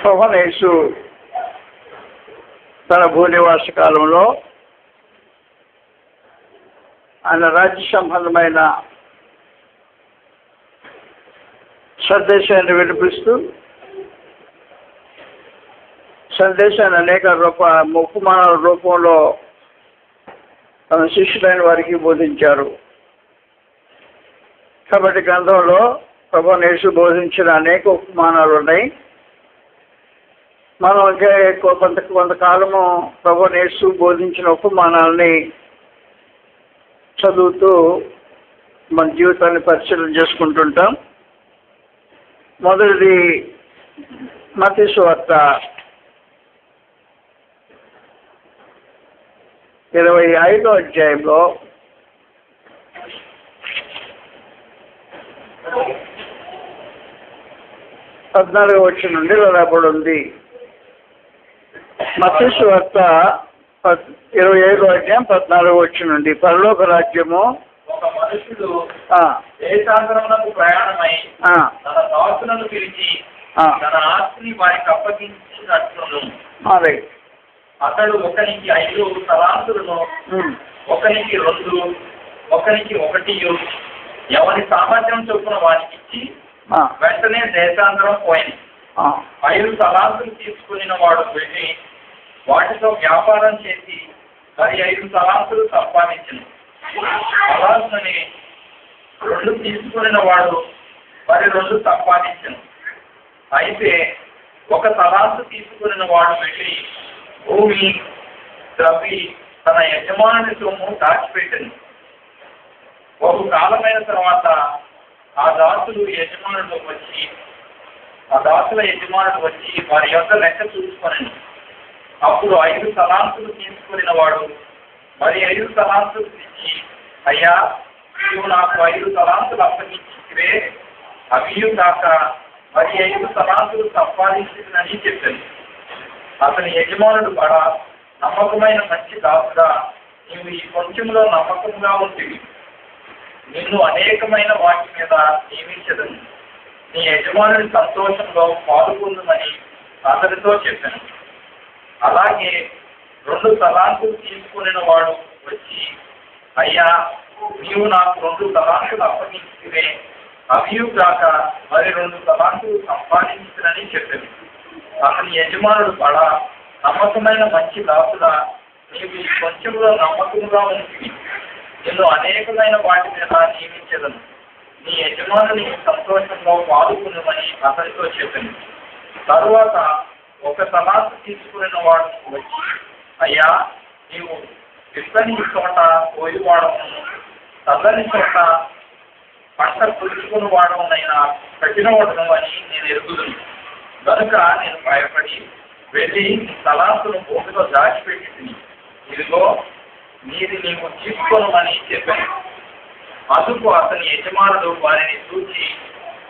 ప్రభువైన యేసు తన భూనివాస కాలంలో ఆయన రాజ్య సంబంధమైన సందేశాన్ని వినిపిస్తూ సందేశాన్ని అనేక ఉపమానాల రూపంలో తన శిష్యులైన వారికి బోధించారు. కాబట్టి గ్రంథంలో ప్రభువైన యేసు బోధించిన అనేక ఉపమానాలు ఉన్నాయి. మనం ఇంకా కొంతకాలము ప్రభువైన యేసు బోధించిన ఉపమానాలని చదువుతూ మన జీవితాన్ని పరిశీలన చేసుకుంటుంటాం. మొదటిది మత్తయి సువార్త 25వ అధ్యాయంలో 14వ వచనం నుండి రాబడి ఉంది. మత్తయి సువార్త 25వ అధ్యాయం 14వ వచనం నుండి, పరలోక రాజ్యము ఒక మనుషుడు దేశాంతరమునకు ప్రయాణమై తన దాసులను పిలిచి తన ఆస్తిని వారికి అప్పగించినట్లును. అతడు ఒకనికి 5 తలాంతులను, ఒకనికి 2, ఒకనికి 1 ఎవరి సామర్థ్యం చొప్పున వారికి ఇచ్చి వెంటనే దేశాంతరం పోయింది. 5 తలాంతులు తీసుకుని వాడు వెళ్ళి వాటితో వ్యాపారం చేసి మరి 5 తలాంతులు సంపాదించను. తలాంతుని 2 తీసుకుని వాడు మరి 2 సంపాదించను. అయితే 1 తలాంతు తీసుకుని వాడు వెళ్ళి భూమి త్రవ్వి తన యజమానుని సొమ్ము దాచిపెట్టను. ఒక కాలమైన తర్వాత ఆ దాసుల యజమానుడు వచ్చి వారి యొక్క లెక్క చూసుకొని అప్పుడు 5 తలాంతులు తీసుకుని వాడు మరి 5 తలాంతులు ఇచ్చి, అయ్యా నీవు నాకు 5 తలాంతులు అప్పగించివే, అవియు కాక మరి 5 తలాంతులు సంపాదించిందని చెప్పాను. అతని యజమానుడు కూడా, నమ్మకమైన మంచి దాసుడా, నీవు ఈ కొంచెంలో నమ్మకంగా ఉంటుంది, నిన్ను అనేకమైన వాటి మీద నియమించదని నీ యజమానుడి సంతోషంలో పాల్గొందని అతనితో చెప్పాను. అలాగే 2 తలాంతులు తీసుకుని వాడు వచ్చి, అయ్యా నీవు నాకు 2 తలాంతులు అప్పగించివే, అవియు కాక మరి 2 తలాంతులు సంపాదించదని చెప్పాను. అతని యజమానుడు కూడా, నమ్మకమైన మంచి దాసుడా, నీవు ఈ కొంచెంలో నమ్మకంగా ఉంటుంది, నిన్ను అనేకమైన వాటి మీద నియమించదను, నీ యజమానుని సంతోషంలో పాల్గొనమని అతనితో చెప్పింది. తరువాత 1 తలాంతు తీసుకున్న వాడు వచ్చి, అయ్యా నీవు విత్తని చోట కోయివాడమును, చల్లని చోట పంట పులుచుకుని వాడమునైనా కఠినవాడను అని నేను ఎరుగుదును. కనుక నేను భయపడి వెళ్ళి తలాంతును భూమిలో దాచిపెట్టి, ఇదిగో నీది నీవు తీసుకోనమని చెప్పాను. అందుకు అతని యజమానుడు వారిని చూచి,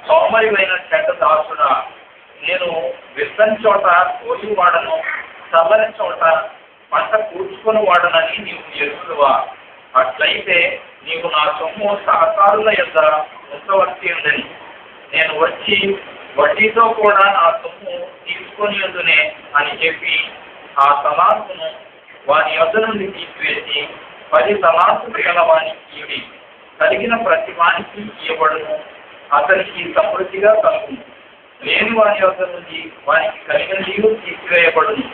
సోమరివైన చెడ్డ దాసుడా, నేను విత్తని చోట కోసి వాడను, చల్లని చోట పంట కూర్చుకొని వాడనని నీవు ఎరుగుదువా? అట్లయితే నీవు నా సొమ్ము సహకారుల యొద్ద ఉంచవలసి ఉందని, నేను వచ్చి వడ్డీతో కూడా నా సొమ్ము తీసుకొని ఉందునే అని చెప్పి ఆ తలాంతును వాని యొద్ద నుండి తీసివేసి 10 తలాంతులు గల వానికి ఇవి, కలిగిన ప్రతి వానికి ఇవ్వబడును, అతనికి సమృద్ధిగా కలుగును. లేని వాని యొద్ద నుండి వానికి కలిగినది తీసివేయబడును.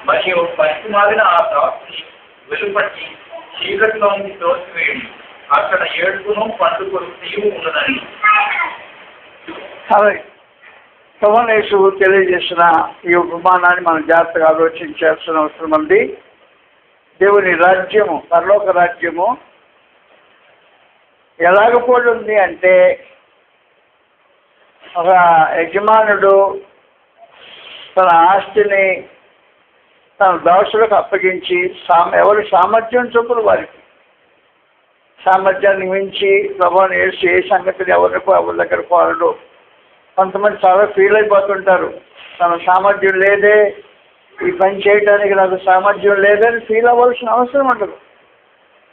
మరియు పనికి మారిన ఆ దాసుని వెలుపట్టి చీకటిలోనికి తోసివేయండి, అక్కడ ఏడుపును పండుగలు తీవు ఉండదని. ప్రభువైన యేసు తెలియజేసిన ఈ ఉపమానాన్ని మనం జాగ్రత్తగా ఆలోచించాల్సిన అవసరం ఉంది. దేవుని రాజ్యము, పరలోక రాజ్యము ఎలాగపోతుంది అంటే, ఒక యజమానుడు తన ఆస్తిని తన దాసులకు అప్పగించి ఎవరి సామర్థ్యం చొప్పున వారికి సామర్థ్యాన్ని మించి ప్రభువైన యేసు ఏ సంగతిని ఎవరి దగ్గర కోరడు. కొంతమంది చాలా ఫీల్ అయిపోతుంటారు, తన సామర్థ్యం లేదే, ఈ పని చేయడానికి నాకు సామర్థ్యం లేదని ఫీల్ అవ్వాల్సిన అవసరం ఉండదు.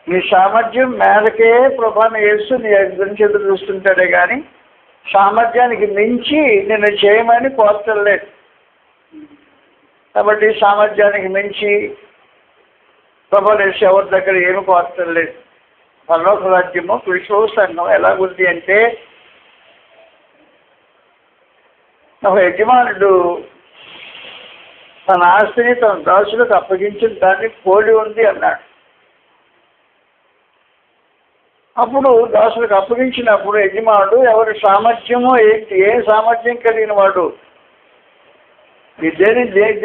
నీ సామర్థ్యం మేరకే ప్రభువైన యేసు నీ గురించి ఎదురు చూస్తుంటాడే కానీ సామర్థ్యానికి మించి నిన్ను చేయమని కోరలేదు. కాబట్టి సామర్థ్యానికి మించి ప్రభునేసి ఎవరి దగ్గర ఏమి కోరటం లేదు. పరలోక రాజ్యము క్రీస్తు సంఘం ఎలాగుంది అంటే, ఒక యజమానుడు తన ఆస్తిని తన దాసులకు అప్పగించిన దాన్ని పోలి ఉంది అన్నాడు. అప్పుడు దాసులకు అప్పగించినప్పుడు యజమానుడు ఎవరి సామర్థ్యమో ఏంటి, ఏ సామర్థ్యం కలిగిన వాడు,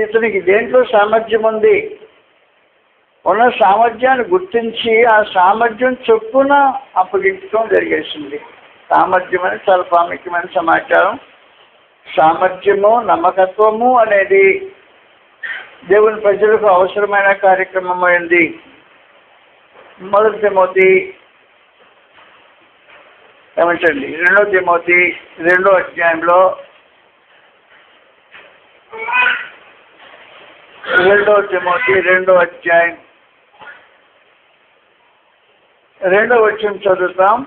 ఇతనికి దేంట్లో సామర్థ్యం ఉంది, ఉన్న సామర్థ్యాన్ని గుర్తించి ఆ సామర్థ్యం చొప్పున అప్పగించడం జరిగేసింది. సామర్థ్యం అనేది చాలా ప్రాముఖ్యమైన సమాచారం. సామర్థ్యము, నమ్మకత్వము అనేది దేవుని ప్రజలకు అవసరమైన కార్యక్రమం అయింది. 1 తిమోతి ఏమంటండి 2 తిమోతి 2వ అధ్యాయంలో 2 తిమోతి 2వ అధ్యాయం 2వ వచనం చదువుతాం.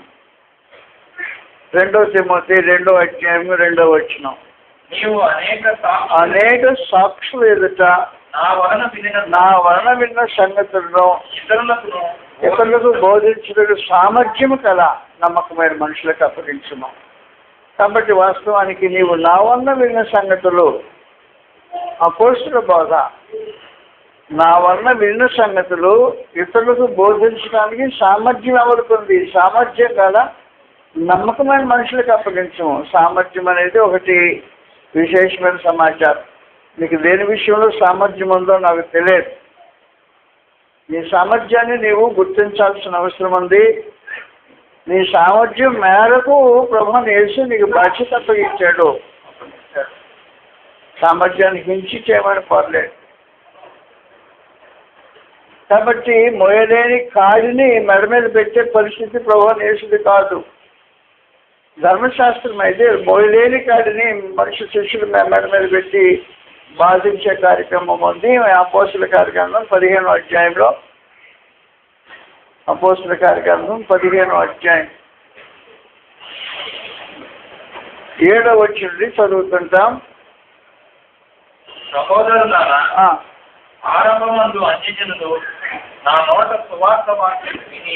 2 తిమోతి 2వ అధ్యాయం 2వ వచనం. నీవు అనేక సాక్షులు ఎదుట నా వలన విన్న సంగతులను ఇతరులకు బోధించడానికి సామర్థ్యము కల నమ్మకమైన మనుషులకు అప్పగించుము. కాబట్టి వాస్తవానికి నీవు నా వలన విన్న సంగతులు, అపోస్తుల బోధ, నా వలన విన్న సంగతులు ఇతరులకు బోధించడానికి సామర్థ్యం ఎవరుకుంది, సామర్థ్యం కల నమ్మకమైన మనుషులకు అప్పగించము. సామర్థ్యం అనేది ఒకటి విశేషమైన సమాచారం. నీకు దేని విషయంలో సామర్థ్యం ఉందో నాకు తెలియదు. నీ సామర్థ్యాన్ని నీవు గుర్తించాల్సిన అవసరం ఉంది. నీ సామర్థ్యం మేరకు ప్రభువుని యేసు నీకు బాధ్యత అప్పగించాడు. సామర్థ్యానికి మించి చేయమని కోరలేదు. కాబట్టి మోయలేని కాడిని మెడ మీద పెట్టే పరిస్థితి ప్రభువుని యేసుది కాదు. ధర్మశాస్త్రం అయితే మోయలేని కాడిని మనుషు శిష్యులు మెడ మీద పెట్టి బాధించే కార్యక్రమం ఉంది. అపోస్తుల కార్యక్రమం 15వ అధ్యాయంలో, అపోస్తుల కార్యక్రమం 15వ అధ్యాయం 7వ వచనం చదువుతుంటాం. సహోదరులారా, ఆరంభమందు అన్యజనులు నా నోట సువార్త వాక్యం విని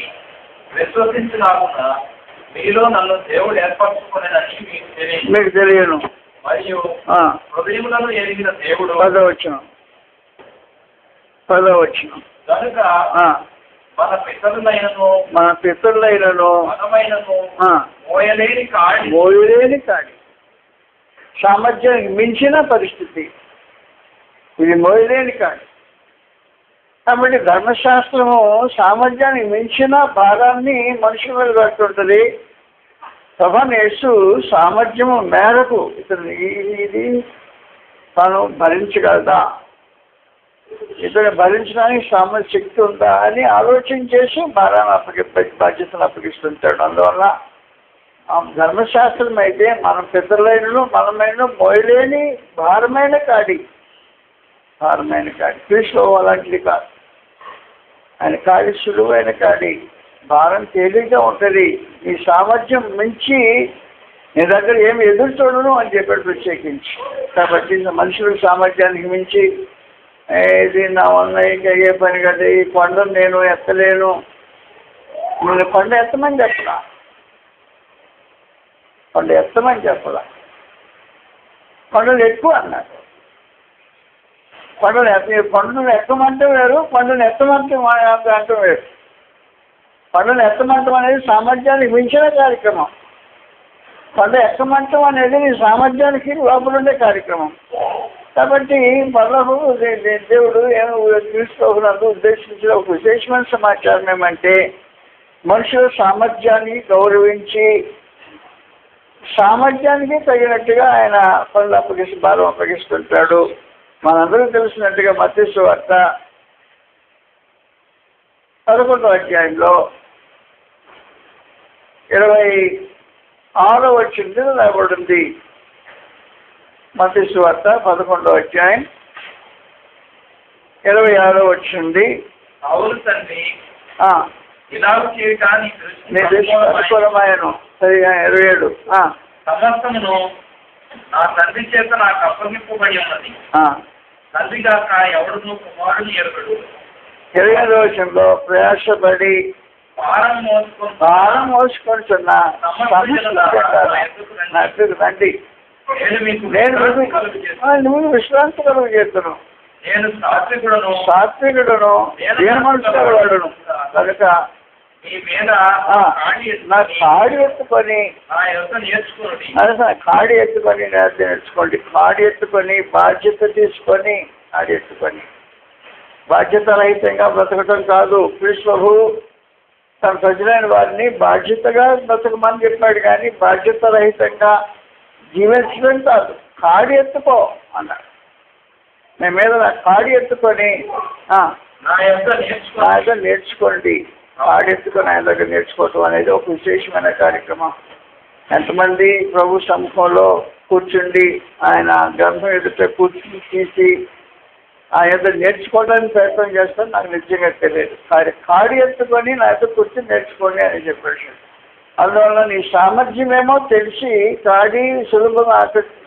విశ్వసించినాగున మీలో నన్ను దేవుడు ఏర్పరచుకునేదని మీకు తెలియను. మరియు హృదయములను ఎరిగిన దేవుడు 10వ వచనం కనుక మన పితరులైనను మోయలేని కాడి సామర్థ్యానికి మించిన పరిస్థితి ఇది, మోయలేని కాడి. కాబట్టి ధర్మశాస్త్రము సామర్థ్యానికి మించిన భారాన్ని మనుషుల మీద పెడుతుంటుంది. ప్రభువు యేసు సామర్థ్యము మేరకు ఇది తాను భరించగలదా, ఇతను భరించడానికి శక్తి ఉందా అని ఆలోచన చేసి భారాన్ని బాధ్యతను అప్పగిస్తుంటాడు. అందువల్ల ధర్మశాస్త్రం అయితే మన పితరులైనను మనమైన మోయలేని భారమైన కాడి క్రీస్తు అలాంటిది కాదు. ఆయన కాడి సులువైన కాడి, భారం తేలిగ్గా ఉంటుంది. నీ సామర్థ్యం మించి నీ దగ్గర ఏమి ఎదురు చూడను అని చెప్పాడు ప్రత్యేకించి. కాబట్టి మనుషుల సామర్థ్యానికి మించి ఇది నా వల్ల ఇంకా అయ్యే పని కదా, ఈ కొండను నేను ఎత్తలేను, నేను కొండ ఎత్తమని చెప్పలా, కొండలు ఎక్కువ అన్నారు. కొండను ఎక్కమంటే వేరు, కొండను ఎత్తమంటే అంటే వేరు. కొండను ఎత్తమంటం అనేది సామర్థ్యానికి మించిన కార్యక్రమం. కొండ ఎక్కమంటం అనేది నీ సామర్థ్యానికి లోపల ఉండే కార్యక్రమం. కాబట్టి పరలోకము దేవుడు తీసుకోకున్నందు ఉద్దేశించిన ఒక విశేషమైన సమాచారం ఏమంటే, మనుషుల సామర్థ్యాన్ని గౌరవించి సామర్థ్యానికి తగినట్టుగా ఆయన పనులు భారం అప్పగిస్తుంటాడు. మనందరూ తెలిసినట్టుగా మత్తయి సువార్త 11వ అధ్యాయంలో 26వ వచనం రాయబడింది. మత్తయి సువార్త 11వ అధ్యాయం 26వ వచనం. అవును తండ్రి, నీ దృష్టి అనుకూలమాయను. సరిగా 27. సమస్తమును నా తండ్రి చేత నాకు అప్పగింపబడి ఉన్నది. తండ్రి కాక ఎవడును కుమారుని ఎరుగడు. 20వ వచనంలో ప్రయాసపడి భారం మోసుకుంటున్న రండి, నేను మీకు విశ్రాంతి కలుగు చేస్తున్నాను. నేను సాత్వికుడను దీనమనస్కుడను కనుక మీ మీద నా కాడి ఎత్తుకొని కాడి ఎత్తుకొని నేర్చుకోండి. కాడి ఎత్తుకొని బాధ్యత తీసుకొని కాడి ఎత్తుకొని బాధ్యత రహితంగా బ్రతకటం కాదు. క్రీస్తు ప్రభువు తన ప్రజలైన వారిని బాధ్యతగా బ్రతకమని చెప్పాడు, కానీ బాధ్యత రహితంగా జీవించడం కాదు. కాడి ఎత్తుకో అన్నాడు. మీ మీద నా కాడి ఎత్తుకొని నా యొక్క నేర్చుకోండి. కాడి ఎత్తుకొని ఆయన దగ్గర నేర్చుకోవటం అనేది ఒక విశేషమైన కార్యక్రమం. ఎంతమంది ప్రభు సముఖంలో కూర్చుండి ఆయన గ్రంథం ఎదుట కూర్చుని తీసి ఆయన నేర్చుకోవడానికి ప్రయత్నం చేస్తాను నాకు నిజంగా తెలియదు. కాడి ఎత్తుకొని నా యొక్క కూర్చుని నేర్చుకోండి అని చెప్పాడు. అందువల్ల నీ సామర్థ్యం ఏమో తెలిసి కాడి సులభంగా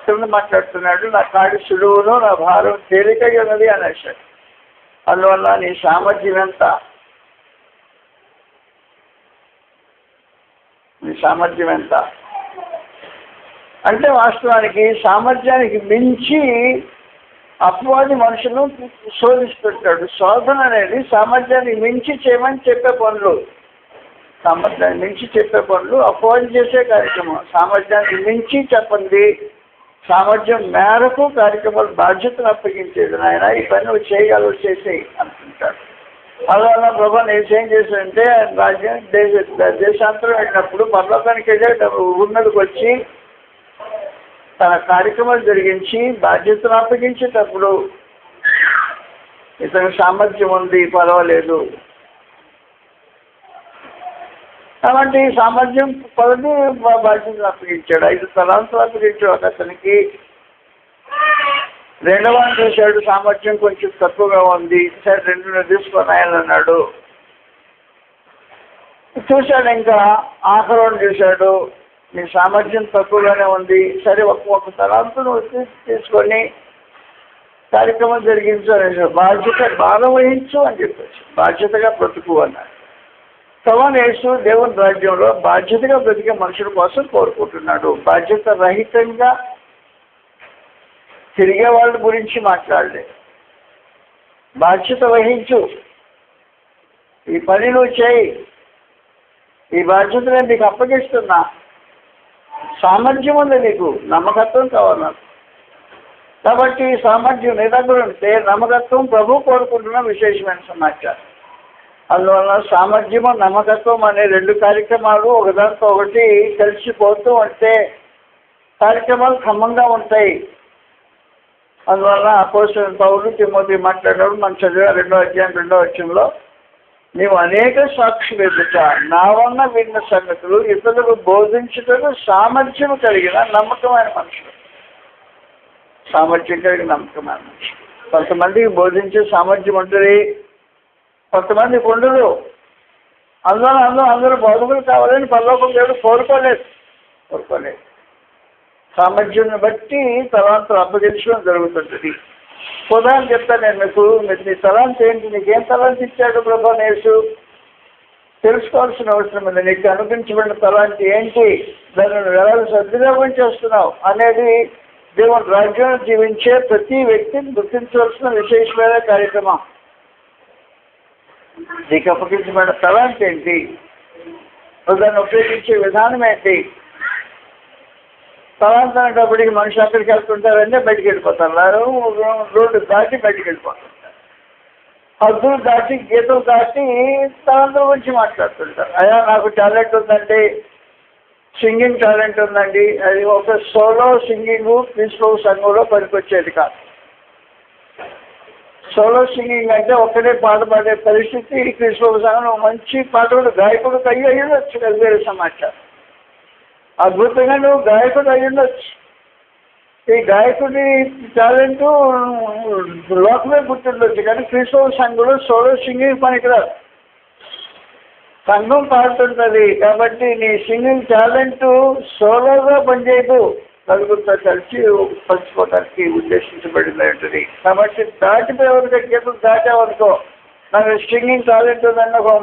కింద మాట్లాడుతున్నాడు. నా కాడి సులువును నా భారం తేలికగా ఉన్నది అనేసాడు. అందువల్ల నీ సామర్థ్యం ఎంత, నీ సామర్థ్యం ఎంత అంటే వాస్తవానికి సామర్థ్యానికి మించి అపవాది మనుషులను శోధిస్తుంటాడు. శోధన అనేది సామర్థ్యానికి మించి చేయమని చెప్పే పనులు, సామర్థ్యాన్ని మించి చెప్పే పనులు అపవాది చేసే కార్యక్రమం. సామర్థ్యానికి మించి చెప్పండి, సామర్థ్యం మేరకు కార్యక్రమాలు బాధ్యతను అప్పగించేది. నాయన ఈ పని నువ్వు చేయగలవు, చేసేయి అనుకుంటాడు. అందువల్ల ప్రభా నేను ఏం చేశానంటే రాజ్యం దేశాంతరం వెళ్ళినప్పుడు పర్లోకానికి వెళ్ళి ఉన్నదికి వచ్చి తన కార్యక్రమాలు జరిగించి బాధ్యతను అప్పగించేటప్పుడు ఇతని సామర్థ్యం ఉంది, పర్వాలేదు. కాబట్టి సామర్థ్యం పదవి బాధ్యతను అప్పగించాడు. 5 తలాంతులు అప్పగించాడు అతనికి. రెండవ చూశాడు, సామర్థ్యం కొంచెం తక్కువగా ఉంది, సరే 2 తీసుకున్నాయన్నాడు. చూశాడు, ఇంకా ఆఖరోని చూశాడు, నీ సామర్థ్యం తక్కువగానే ఉంది, సరే ఒక్క తలాంతును తీసుకొని కార్యక్రమం జరిగించు అనేసి బాధ్యత భారం వహించు అని చెప్పేసి బాధ్యతగా బ్రతుకు అన్నాడు. యేసు దేవుని రాజ్యంలో బాధ్యతగా బ్రతికే మనుషుల కోసం కోరుకుంటున్నాడు. బాధ్యత రహితంగా తిరిగే వాళ్ళ గురించి మాట్లాడలేదు. బాధ్యత వహించు, ఈ పని నువ్వు చేయి, ఈ బాధ్యత నేను నీకు అప్పగిస్తున్నా. సామర్థ్యం ఉంది, నీకు నమ్మకత్వం కావాలి నాకు. కాబట్టి సామర్థ్యం నీ దగ్గర ఉంటే నమ్మకత్వం ప్రభు కోరుకుంటున్న విశేషమైన సమాచారం. అందువల్ల సామర్థ్యము నమ్మకత్వం అనే 2 కార్యక్రమాలు ఒకదానితో ఒకటి కలిసిపోతూ ఉంటే కార్యక్రమాలు క్రమంగా ఉంటాయి. అందువల్ల అపోస్తలుడైన పౌలు తిమోతి మాట్లాడినప్పుడు మనం చదివిన 2వ అధ్యాయం 2వ వచనంలో నీవు అనేక సాక్షులు ఎదుట నా వలన విన్న సంగతులు ఇతరులకు బోధించుటకు సామర్థ్యం కలిగిన నమ్మకమైన మనుషులు. సామర్థ్యం కలిగిన నమ్మకమైన మనుషులు. కొంతమందికి బోధించే సామర్థ్యం ఉంటుంది, కొంతమందికి ఉండదు. అందరూ బోధకులు కావాలని పరలోకం దేవుడు కోరుకోలేదు. సామర్థ్యాన్ని బట్టి తలాంతులు అప్పగించడం జరుగుతుంటుంది. ఉదాహరణ చెప్తాను నేను మీకు. నీ తలాంత్ ఏంటి, నీకేం తలాంత్ ఇచ్చాడు ప్రభు యేసు తెలుసుకోవాల్సిన అవసరం ఉంది. నీకు అనుగ్రహించబడిన తలాంత్ ఏంటి, దాన్ని నువ్వు ఎలా సద్వినియోగం చేస్తున్నావు అనేది దేవుని రాజ్యంలో జీవించే ప్రతి వ్యక్తిని గుర్తించవలసిన విశేషమైన కార్యక్రమం. నీకు అప్పగించబడిన తలాంత్ ఏంటి, దాన్ని ఉపయోగించే విధానం ఏంటి. తలాంత్ అనేటప్పటికి మనిషి అక్కడికి వెళ్తుంటారంటే బయటికి వెళ్ళిపోతారు, రోడ్డు దాటి బయటికి వెళ్ళిపోతుంటారు, హద్దులు దాటి గీతలు దాటి తలాంతుల గురించి మాట్లాడుతుంటారు. అయ్యా నాకు టాలెంట్ ఉందండి, సింగింగ్ టాలెంట్ ఉందండి. అది ఒక సోలో సింగింగ్ క్రీస్తు సంఘంలో పనికొచ్చేది కాదు. సోలో సింగింగ్ అంటే ఒక్కడే పాట పాడే పరిస్థితి క్రీస్తు సంఘంలో మంచి పాటలు గాయకుడు అయ్యుండొచ్చు, అది వేరే సమాచారం. అద్భుతంగా నువ్వు గాయకుడు అయ్యుండొచ్చు. ఈ గాయకుడి టాలెంట్ లోకమే గుర్తుండొచ్చు, కానీ క్రీస్తు సంఘంలో సోలో సింగింగ్ పనికిరాదు. సంఘం పాడుతుంటుంది కాబట్టి నీ సింగింగ్ టాలెంట్ సోలోగా పనిచేయదు, నలుగురితో కలిసి పంచుకోవడానికి ఉద్దేశించబడింది. కాబట్టి దాటిపోయేవారు దగ్గర దాటేవనుకో, నాకు స్ట్రింగింగ్ టాలెంట్ ఉందని ఒక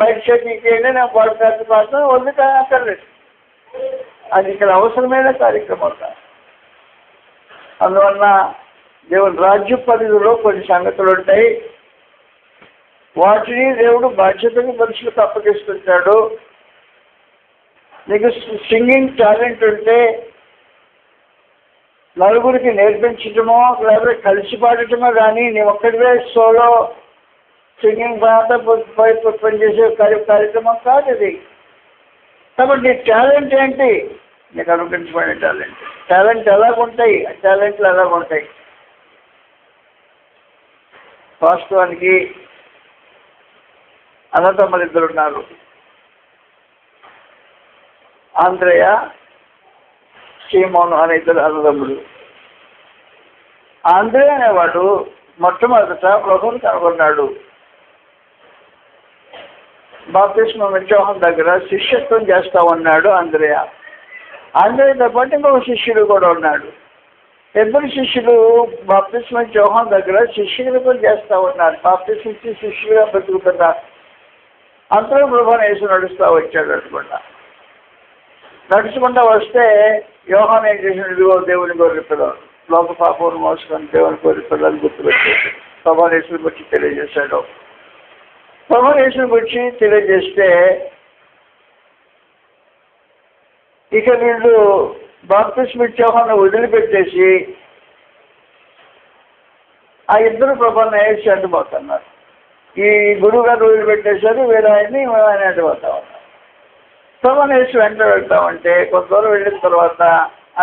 మైక్ షేకింగ్ చేయండి, నేను పాడుతాను వదిలి అక్కర్లేదు. అది ఇక్కడ అవసరమైన కార్యక్రమం కాదు. అందువల్ల దేవుని రాజ్య పరిధిలో కొన్ని సంగతులు ఉంటాయి, వాటిని దేవుడు బాధ్యతగా మనుషులకు అప్పగిస్తుంటాడు. నీకు సింగింగ్ టాలెంట్ ఉంటే నలుగురికి నేర్పించటమో లేకపోతే కలిసి పాడటమో కానీ నీ ఒక్కడివే సోలో సింగింగ్ పనిచేసే కార్యక్రమం కాదు ఇది. కాబట్టి నీ టాలెంట్ ఏంటి? నీకు అనుగ్రహించబడిన టాలెంట్ ఎలాగుంటాయి, టాలెంట్లు ఎలాగుంటాయి? వాస్తవానికి అన్నదమ్ములు ఇద్దరు ఉన్నారు, ఆంద్రేయ సీమోను అనే ఇద్దరు అన్నదమ్ములు. ఆంద్రేయ అనేవాడు మొట్టమొదట ప్రభువుని కనుగొన్నాడు. బాప్తిస్మం యోహాను దగ్గర శిష్యత్వం చేస్తా ఉన్నాడు ఆంద్రేయ. ఆంద్రేయతో పాటు ఇంకొక శిష్యుడు కూడా ఉన్నాడు. ఇద్దరు శిష్యులు బాప్తిస్మం యోహాను దగ్గర శిష్యులు చేస్తా ఉన్నారు. బాప్తిస్మ ఇచ్చి శిష్యులుగా బతుకుతున్నారు. అంతలో ప్రభువుని యేసు నడుస్తూ వచ్చాడు. నడుచుకుంటూ వస్తే యోహాను ఏం చేసిన, ఇదిగో దేవుని గొర్రె పిల్లలు, లోక పాపం మోసుకొని దేవుని గొర్రె పిల్లలు గుర్తుపెట్టి ప్రభువుని యేసుని గురించి తెలియజేశాడు. ప్రభువుని యేసుని గురించి తెలియజేస్తే ఇక వీళ్ళు బాప్తిస్మ యోహాను వదిలిపెట్టేసి ఆ ఇద్దరు ప్రభువుని యేసు అంటుపోతున్నారు. ఈ గురువు గారు వదిలిపెట్టేశారు, వీరు ఆయన అంటుపోతా ఉన్నారు. ప్రభువుని యేసు వెంట వెళ్తామంటే కొంత దూరం వెళ్ళిన తర్వాత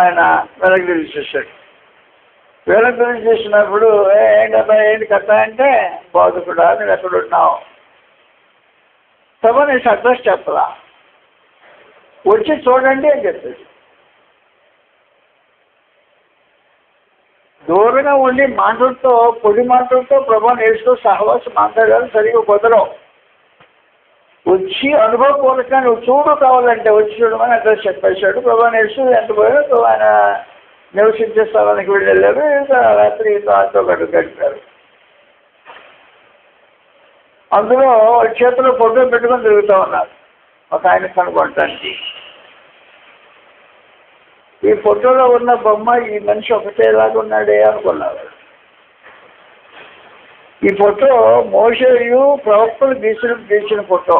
ఆయన వెనక్కి తిరిగి చేశాడు. వెనక్కి తిరిగి చేసినప్పుడు ఏంటబ్బా ఏంటి కథ అంటే, బోధకుడా నువ్వు ఎక్కడున్నావు? ప్రభువుని యేసు అడ్రస్ చెప్పలా, వచ్చి చూడండి అని చెప్పేసి. దూరంగా ఉండి మాటలతో పొడి మాటలతో ప్రభువుని యేసుతో సహవాసం మాట్లాడాలి సరిగ్గా కుదరవు. వచ్చి అనుభవపూర్వకంగా నువ్వు చూడు కావాలంటే వచ్చి చూడమని అడ్రస్ చెప్పేశాడు. ప్రభువుని యేసు ఎంత పోయాడు, ఆయన నివసించే స్థలానికి వెళ్ళారు. రాత్రి దాంతో గడిపారు. అందులో చేతిలో ఫోటో పెట్టుకొని తిరుగుతూ ఉన్నారు ఒక ఆయన కనుగొనటానికి. ఈ ఫోటోలో ఉన్న బొమ్మ ఈ మనిషి ఒకటేలాగా ఉన్నాడే అనుకున్నారు. ఈ ఫోటో మోషేయు ప్రవక్తలు గీసిన ఫోటో.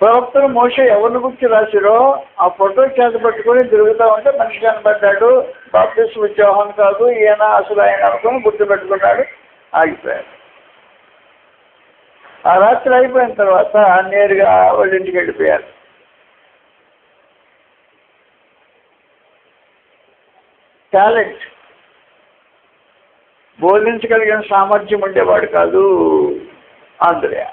ప్రవక్తలు మోషే ఎవరిని గురించి రాసిరో ఆ ఫోటో చేత పట్టుకొని తిరుగుతూ ఉంటే మనిషి కనబడ్డాడు. బాప్తిస్మ యోహాను కాదు ఈయన అసలు ఆయన అనుకుని గుర్తుపెట్టుకున్నాడు, ఆగిపోయాడు. ఆ రాత్రి అయిపోయిన తర్వాత నేరుగా వాళ్ళ ఇంటికి వెళ్ళిపోయారు. టాలెంట్, బోధించగలిగిన సామర్థ్యం ఉండేవాడు కాదు ఆంద్రేయ.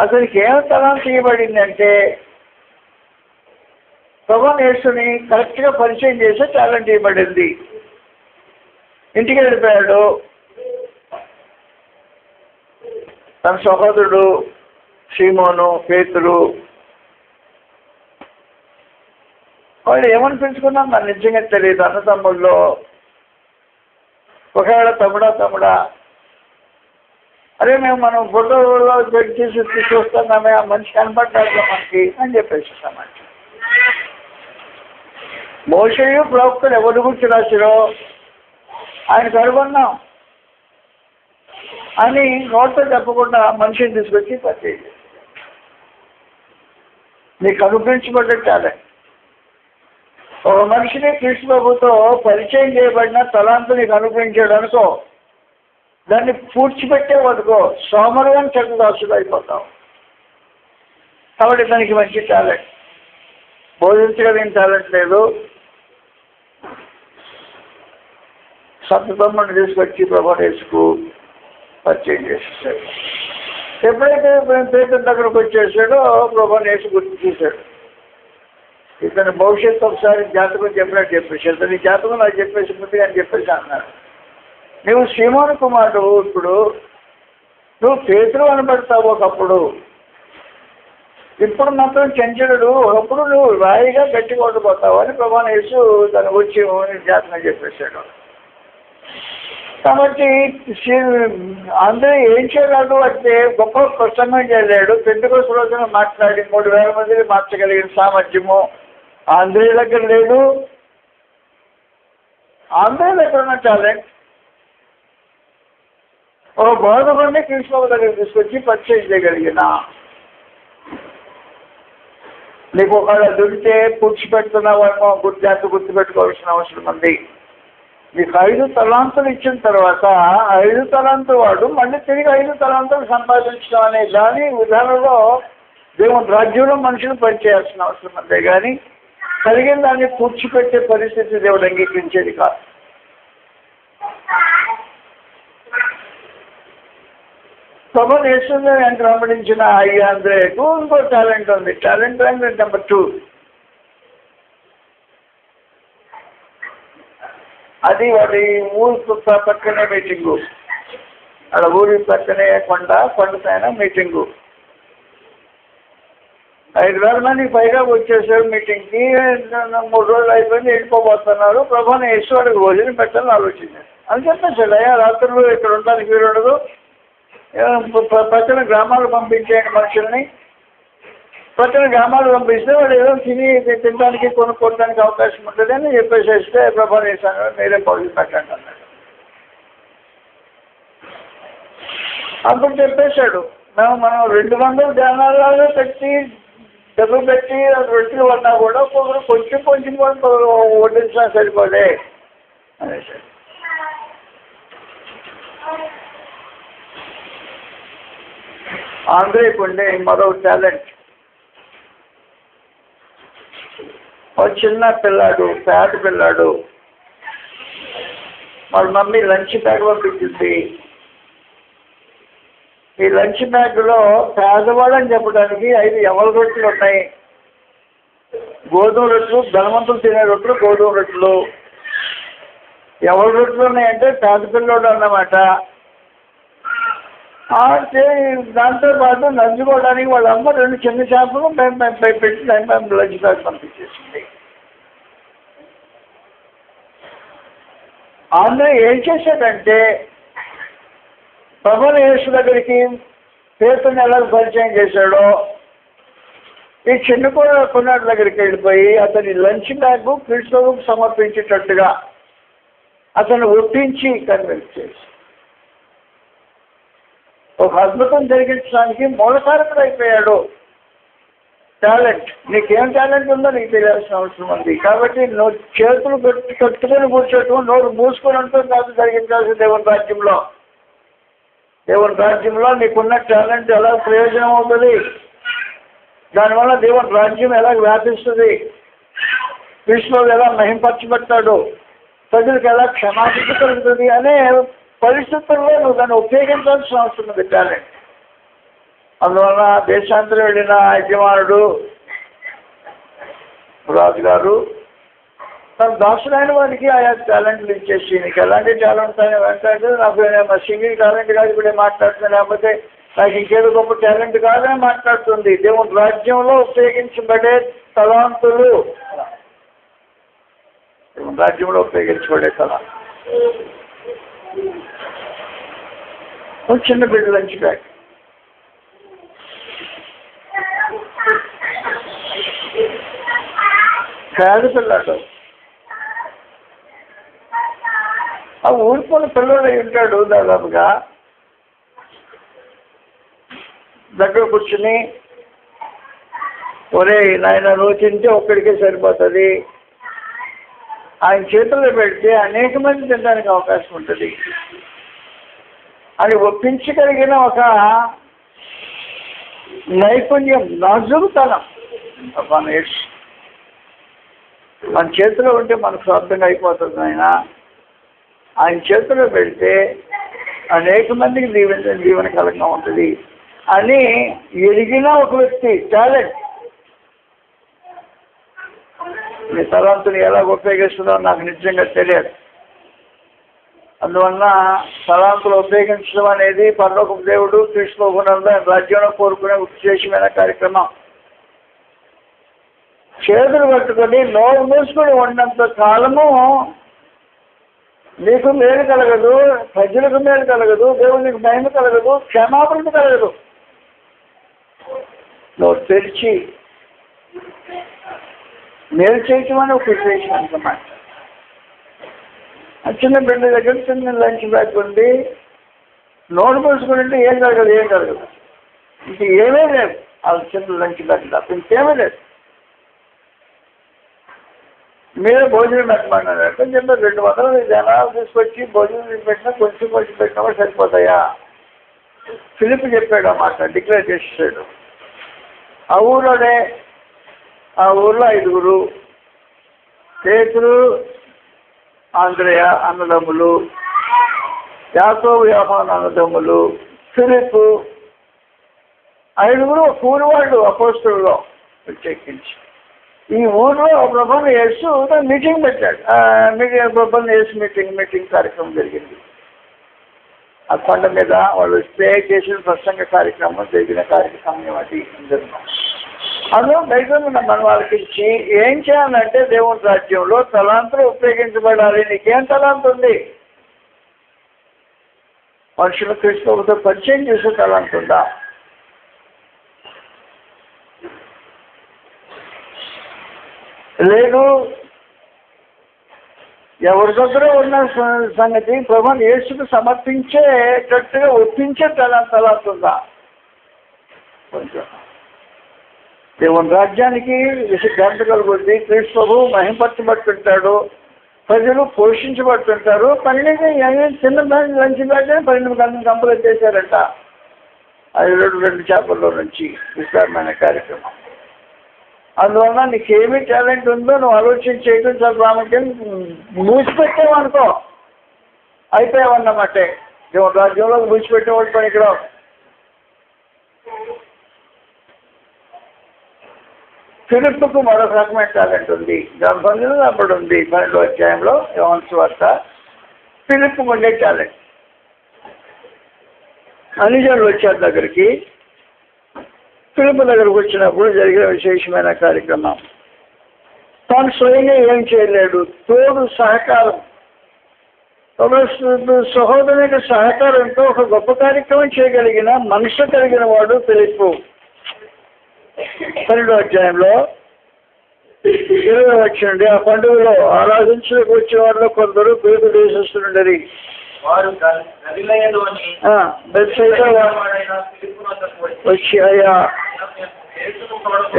అతనికి ఏం తలం చేయబడిందంటే ప్రభువుని యేసుని కరెక్ట్గా పరిచయం చేసే టాలెంట్ ఇవ్వబడింది. ఇంటికి వెళ్ళిపోయాడు. తన సహోదరుడు సీమోను, పేతురు వాళ్ళు ఏమనిపించుకున్నాం నాకు నిజంగా తెలియదు. అన్నదమ్ముల్లో ఒకవేళ తమ్ముడా అరే మేము మనం ఫోటోలో పెట్టి చూస్తున్నామే, ఆ మనిషి కనపడ్డాడు మనకి అని చెప్పేసి సమాచారం. మోషేయు ప్రవక్తలు ఎవరి గురించి రాసిరో ఆయన కనుగొన్నాం అని నోట్తో చెప్పకుండా మనిషిని తీసుకొచ్చి పరిచయం చేయాలి. నీకు అనుగ్రహించబడ్డ టాలెంట్. ఒక మనిషిని క్రీస్తు ప్రభుతో పరిచయం చేయబడిన తలాంతు నీకు అనుగ్రహించాడు అనుకో, దాన్ని పూడ్చిపెట్టే వదుకో సోమరుగాని చెడ్డదాసుడు అయిపోతావు. కాబట్టి దానికి మంచి టాలెంట్, బోధించగలిగిన టాలెంట్ లేదు. సప్తమ్మని తీసుకొచ్చి ప్రభువుని యేసుకు పరిచయం చేసేసాడు. ఎప్పుడైతే పేతురు దగ్గరకు వచ్చేసాడో ప్రభువుని యేసు గుర్తు చూశాడు. ఇతను భవిష్యత్తు ఒకసారి జాతకం చెప్పినట్టు చెప్పేసాడు. నీ జాతకం నాకు చెప్పేసి ముందుగా అని చెప్పేసి అన్నాడు. నువ్వు సీమోను కుమారుడు, ఇప్పుడు నువ్వు పేతురు అనబడతావు, ఒకప్పుడు ఇప్పుడు మాత్రం చంచలుడు, ఒకప్పుడు నువ్వు రాయిగా గట్టి కొట్టుకుపోతావు అని ప్రభువైన యేసు తను వచ్చి జ్ఞాపకం చెప్పేశాడు. కాబట్టి అందరూ ఏం చేయగలడు అంటే గొప్ప ప్రసంగం చేయలేడు. పెద్దకొస్తు రోజున మాట్లాడి 3,000 మందిని మార్చగలిగిన సామర్థ్యము ఆంధ్రే దగ్గర లేదు. ఆంధ్రే దగ్గర ఉన్న టాలెంట్ ఓ బోధకుడిని కృష్ణ దగ్గర తీసుకొచ్చి పరిచయం చేయగలిగిన, నీకు ఒకవేళ దొరికితే పూడ్చిపెడుతున్నావేమో గుర్తుపెట్టుకోవాల్సిన అవసరం ఉంది. నీకు 5 తలాంతులు ఇచ్చిన తర్వాత 5 తలాంతుల వాడు మళ్ళీ తిరిగి 5 తలాంతులు సంపాదించడం అనే దాని విధానంలో దేవుని రాజ్యంలో మనుషులు పనిచేయాల్సిన అవసరం ఉందే కానీ కలిగిన దాన్ని పూడ్చిపెట్టే పరిస్థితి దేవుడు అంగీకరించేది కాదు. ప్రభువుని యేసుని వెంట వెంబడించిన ఆంధ్రేయకు ఇంకో టాలెంట్ ఉంది. Talent number 2. అది వాడి ఊరు పక్కనే మీటింగు, అక్కడ ఊరి పక్కనే కొండ పైన మీటింగు. 5,000 మందికి పైగా వచ్చేసారు మీటింగ్కి. 3 రోజులు అయిపోయింది, వెళ్ళిపోబోతున్నారు. ప్రభువుని యేసు వాడికి భోజనం పెట్టాలని ఆలోచించారు. అని చెప్పేసాడు, అయ్యా రాత్రులు ఇక్కడ ఉండడానికి వీలుండదు, పక్కన గ్రామాలు పంపించేయండి మనుషుల్ని. పక్కన గ్రామాలు పంపిస్తే వాడు ఏదో తినడానికి కొనుక్కోవడానికి అవకాశం ఉంటుంది అని చెప్పేసేస్తే ప్రభువుని యేసు మీరే భోజనం పెట్టండి అన్నాడు. అప్పుడు చెప్పేశాడు, మనం 200 ధ్యానాలు పెట్టి డబ్బు పెట్టి రొట్టెలు పడినా కూడా ఒక్కొక్కరు కొంచెం వడ్డించినా సరిపోదే అనేసాడు. ఆంధ్రేకు ఉండే మరో టాలెంట్, ఒక చిన్న పిల్లాడు, పేద పిల్లాడు, వాళ్ళ మమ్మీ లంచ్ బ్యాగ్ పంపించింది. ఈ లంచ్ బ్యాగ్లో పేదవాళ్ళని చెప్పడానికి 5 ఎవల రొట్టెలు ఉన్నాయి. గోధుమ రొట్టెలు, ధనవంతులు తినే రొట్టెలు గోధుమ రొట్టెలు. ఎవరి రొట్టెలు ఉన్నాయంటే పేద పిల్లోడు అన్నమాట. దాంతోపాటు నంచుకోవడానికి వాళ్ళ అమ్మ 2 చిన్న చేపలు పెట్టి దాన్ని లంచ్ బ్యాగ్ పంపించేసింది. ఆంధ్ర ఏం చేశాడంటే ప్రభువుని యేసు దగ్గరికి పేతుని ఎలా పరిచయం చేశాడో ఈ చిన్న కొన్నాడు దగ్గరికి వెళ్ళిపోయి అతని లంచ్ బ్యాగ్ క్రీస్తువుకు సమర్పించేటట్టుగా అతను ఒప్పించి కన్విన్స్ చేసి ఒక అద్భుతం జరిగించడానికి మూలకారకుడు అయిపోయాడు. టాలెంట్, నీకేం టాలెంట్ ఉందో నీకు తెలియాల్సిన అవసరం ఉంది. కాబట్టి నువ్వు చేతులు కట్టుకుని కూర్చోటం, నోరు మూసుకొని ఉంటుంది కాదు జరిగించాల్సిన దేవుని రాజ్యంలో నీకున్న టాలెంట్ ఎలా ప్రయోజనం అవుతుంది, దానివల్ల దేవుని రాజ్యం ఎలా వ్యాపిస్తుంది, కృష్ణుడు ఎలా మహింపరచబడతాడు, ప్రజలకు ఎలా క్షమాభిక్ష కలుగుతుంది అనే పరిస్థితుల్లో నువ్వు దాన్ని ఉపయోగించాల్సిన అవసరం ఉంది టాలెంట్. అందువల్ల దేశాంతరం వెళ్ళిన యజమానుడు రాజుగారు తన దాసులైన వారికి ఆయా టాలెంట్లు ఇచ్చేసి నీకు ఎలాంటి టాలెంట్స్ అని వెంటాడు, నాకు సింగింగ్ టాలెంట్ కాదు ఇప్పుడే మాట్లాడుతుంది, లేకపోతే నాకు ఇంకేదో గొప్ప టాలెంట్ కాదని మాట్లాడుతుంది. దేవుని రాజ్యంలో ఉపయోగించబడే తలాంతులు, దేవుని రాజ్యంలో ఉపయోగించబడే తలాంతులు. చిన్న బిడ్డ లంచ్ బ్యాగ్, పేద పిల్లాడు, ఆ ఊరిపోయిన పిల్లలు ఉంటాడు. దాదాపుగా దగ్గర కూర్చుని ఒరే నాయన నువ్వు తింటే ఒక్కడికే సరిపోతుంది, ఆయన చేతుల్లో పెడితే అనేక మంది తినడానికి అవకాశం ఉంటుంది అని ఒప్పించగలిగిన ఒక నైపుణ్యం, నాజుకుతనం మన చేతిలో ఉంటే మనకు స్వార్థంగా అయిపోతుంది. ఆయన చేతిలో పెడితే అనేక మందికి జీవనకరంగా ఉంటుంది అని ఎదిగిన ఒక వ్యక్తి టాలెంట్. నీ తలాంతుని ఎలా ఉపయోగిస్తుందో నాకు నిజంగా తెలియదు. అందువల్ల తలాంతులు ఉపయోగించడం అనేది పరలోకపు దేవుడు కృష్ణ రాజ్యంలో కోరుకునే ఉద్దేశమైన కార్యక్రమం. చేతులు పట్టుకొని నోరు మూసుకొని ఉన్నంత కాలము నీకు మేలు కలగదు, ప్రజలకు మేలు కలగదు, దేవునికి మహిమ కలగదు, క్షమాపణ కలగదు. నువ్వు తెరిచి మేలు చేయటం అని ఒక ఉద్దేశం అన్నమాట. చిన్న బిడ్డ దగ్గర చిన్న లంచ్ బ్యాగ్ ఉంది, నోటు పోసుకుంటే ఏం కలగదు, ఏం కలగదు. ఇంక ఏమీ లేదు ఆ చిన్న లంచ్ బ్యాగ్ తప్ప ఇంకేమీ లేదు. మీరే భోజనం పెట్టమన్నారు. కొంచెం 200 జనాలు తీసుకొచ్చి భోజనం పెట్టినా కొంచెం పెట్టినా కూడా సరిపోతాయా? ఫిలిప్ చెప్పాడు అన్నమాట, డిక్లేర్ చేసాడు. ఆ ఊళ్ళోనే ఆ ఊళ్ళో 5 పేతురు, ఆంద్రేయ అన్నదమ్ములు, యాకోబు యోహాను అన్నదమ్ములు, ఫిలిప్, 5 ఊరు వాళ్ళు అపోస్తలులో ప్రత్యేకించి. ఈ ఊళ్ళో ప్రభువుని యేసు మీటింగ్ పెట్టాడు. ప్రభువుని యేసు మీటింగ్ కార్యక్రమం జరిగింది. ఆ కొండ మీద వాళ్ళు స్టే చేసిన ప్రసంగ కార్యక్రమం జరిగిన కార్యక్రమం అది అందులో బయట మన వాళ్ళకి ఇచ్చి ఏం చేయాలంటే దేవుని రాజ్యంలో తలాంతులు ఉపయోగించబడాలి. నీకేం తలాంతు ఉంది? మనుషుల క్రీస్తుతో పరిచయం చేసే తలాంతు ఉందా? లేదు. ఎవరి దగ్గర ఉన్న సంగతి ప్రభువుని యేసుకు సమర్పించేటట్టుగా ఒప్పించే తలాంతుందా? కొంచెం దేవుని రాజ్యానికి గంట కలుగుతుంది. క్రీస్తు ప్రభు మహింపరచబడుతుంటాడు, ప్రజలు పోషించబడుతుంటారు. 12 చిన్న లంచ్ బ్యాగ్ 12 గంటలు కంపలు చేశారంట. 2 చేపల్లో నుంచి విస్తారమైన కార్యక్రమం. అందువల్ల నీకేమీ టాలెంట్ ఉందో నువ్వు ఆలోచన చేయడం చాలా ప్రాముఖ్యం. మూసిపెట్టావనుకో అయిపోయావన్నమాట. దేవుని రాజ్యంలో మూసిపెట్టేవాడు పని ఇక్కడ. ఫిలిప్పుకు మరొక రకమైన టాలెంట్ ఉంది. దాని బంధువులు అప్పుడు ఉంది. 12వ అధ్యాయంలో యోహాను సువార్త. ఫిలిప్పుకు ఉండే టాలెంట్. అన్యజనులు వచ్చారు దగ్గరికి. ఫిలిప్ దగ్గరకు వచ్చినప్పుడు జరిగిన విశేషమైన కార్యక్రమం. తాను స్వయంగా ఏం చేయలేడు, తోడు సహకారం, సహోదరుని యొక్క సహకారంతో ఒక గొప్ప కార్యక్రమం చేయగలిగిన మనసు కలిగిన వాడు ఫిలిప్పు. 12వ అధ్యాయంలో 20వ వచనం. ఆ పండుగలో ఆరాధించడానికి వచ్చిన వారిలో కొందరు పేరు దేశస్తులుండరి. వారు గలిలయలోని బెత్సైదా వచ్చి అయ్యా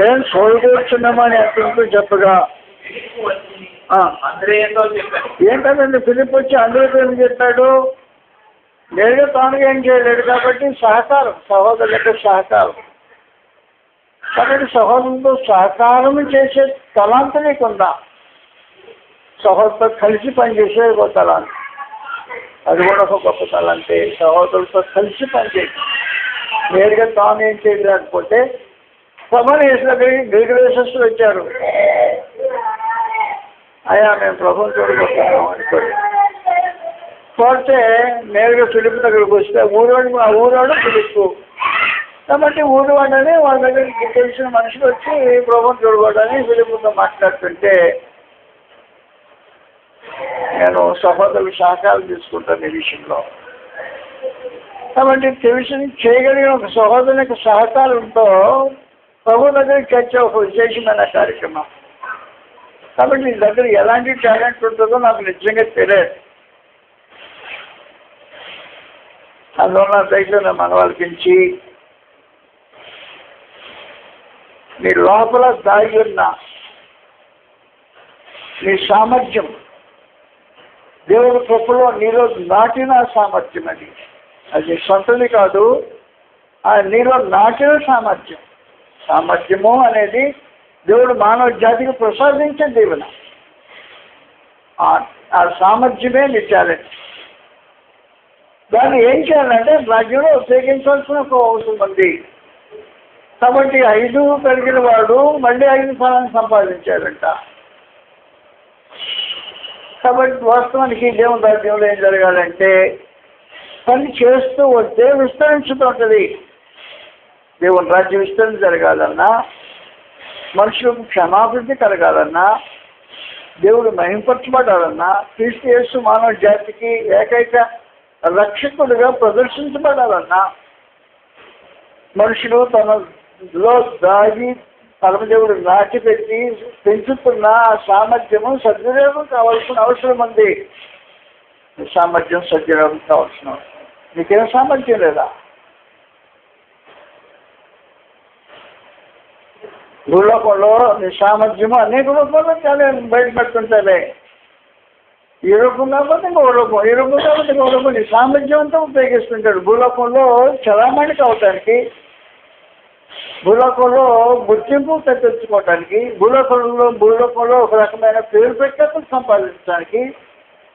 ఏం సోలుకూర్చున్నామని అతనితో చెప్పగా ఏంటంటే ఫిలిప్ వచ్చి అందరితో ఏం చెప్పాడు? నేరుగా తానుగా ఏం చేయలేడు కాబట్టి సహకారం, సహోదరులతో సహకారం. కాబట్టి సహోదరులతో సహకారం చేసే తలాంత నీకుందా? సహోదరుతో కలిసి పనిచేసే ఒక తలాంత, అది కూడా ఒక గొప్ప తలాంతే. సహోదరులతో కలిసి పనిచేసి నేరుగా తాను ఏం చేయలేకపోతే ప్రభువుని యేసు దగ్గరికి గ్రీకు వచ్చారు. అయ్యా మేము ప్రభువుని చూడబోతున్నాం అనుకోండి. పోతే నేరుగా ఫిలిప్ దగ్గరకు వస్తే ఆ ఊరోడు ఫిలిప్ కాబట్టి ఊరువాడని వాళ్ళ దగ్గరికి తెలిసిన మనుషులు వచ్చి ప్రభువుని చూడబోడని ఫిలిప్తో మాట్లాడుతుంటే నేను సహోదరులు సహకారం తీసుకుంటాను ఈ విషయంలో. కాబట్టి తెలిసి చేయగలిగిన ఒక సహోదరుని యొక్క సహకారంతో ప్రభు దగ్గరికి వచ్చే ఒక విశేషమైన కార్యక్రమం. కాబట్టి నీ దగ్గర ఎలాంటి టాలెంట్ ఉంటుందో నాకు నిజంగా తెలియదు. అందువల్ల దయచేసి మన వాళ్ళకించి నీ లోపల దాగి ఉన్న నీ సామర్థ్యం, దేవుడి కృపలో నీలో నాటిన సామర్థ్యం, అది సొంతది కాదు, నీలో నాటిన సామర్థ్యము అనేది దేవుడు మానవ జాతికి ప్రసాదించే దీవెన. ఆ సామర్థ్యమే నీ టాలెంట్. దాన్ని ఏం చేయాలంటే రాజ్యంలో ఉపయోగించాల్సిన ఒక అవసరం ఉంది. కాబట్టి 5 కలిగిన వాడు మళ్ళీ 5 స్థానాన్ని సంపాదించాడంట. కాబట్టి వాస్తవానికి దేవుని రాజ్యంలో ఏం జరగాలంటే పని చేస్తూ వస్తే విస్తరించుతూ ఉంటుంది. దేవుని రాజ్యం విస్తరణ జరగాలన్నా మనుషులకు క్షమాభివృద్ధి కలగాలన్నా, దేవుడు మహింపరచబడాలన్నా, క్రీస్తు యేసు మానవ జాతికి ఏకైక రక్షకుడిగా ప్రదర్శించబడాలన్నా, మనుషులు తనలో దాగి పరమదేవుడు నాటిపెట్టి పెంచుతున్న ఆ సామర్థ్యము సద్వినియోగం కావాల్సిన అవసరం ఉంది. సామర్థ్యం సద్వినియోగం కావాల్సిన అవసరం. నీకేం సామర్థ్యం లేదా? భూలోకంలో నీ సామర్థ్యము అనేక రూపంలో చాలా బయటపెడుతుంటారే. ఈ రూపం కాకపోతే ఇంకో రూపం, ఈ రూపం కాకపోతే ఇంకో రూపం, నీ సామర్థ్యం అంతా ఉపయోగిస్తుంటాడు. భూలోకంలో చలామణి కావటానికి, భూలోకంలో గుర్తింపు తెచ్చుకోవటానికి, భూలోకంలో ఒక రకమైన పేరు ప్రఖ్యాతులు సంపాదించడానికి,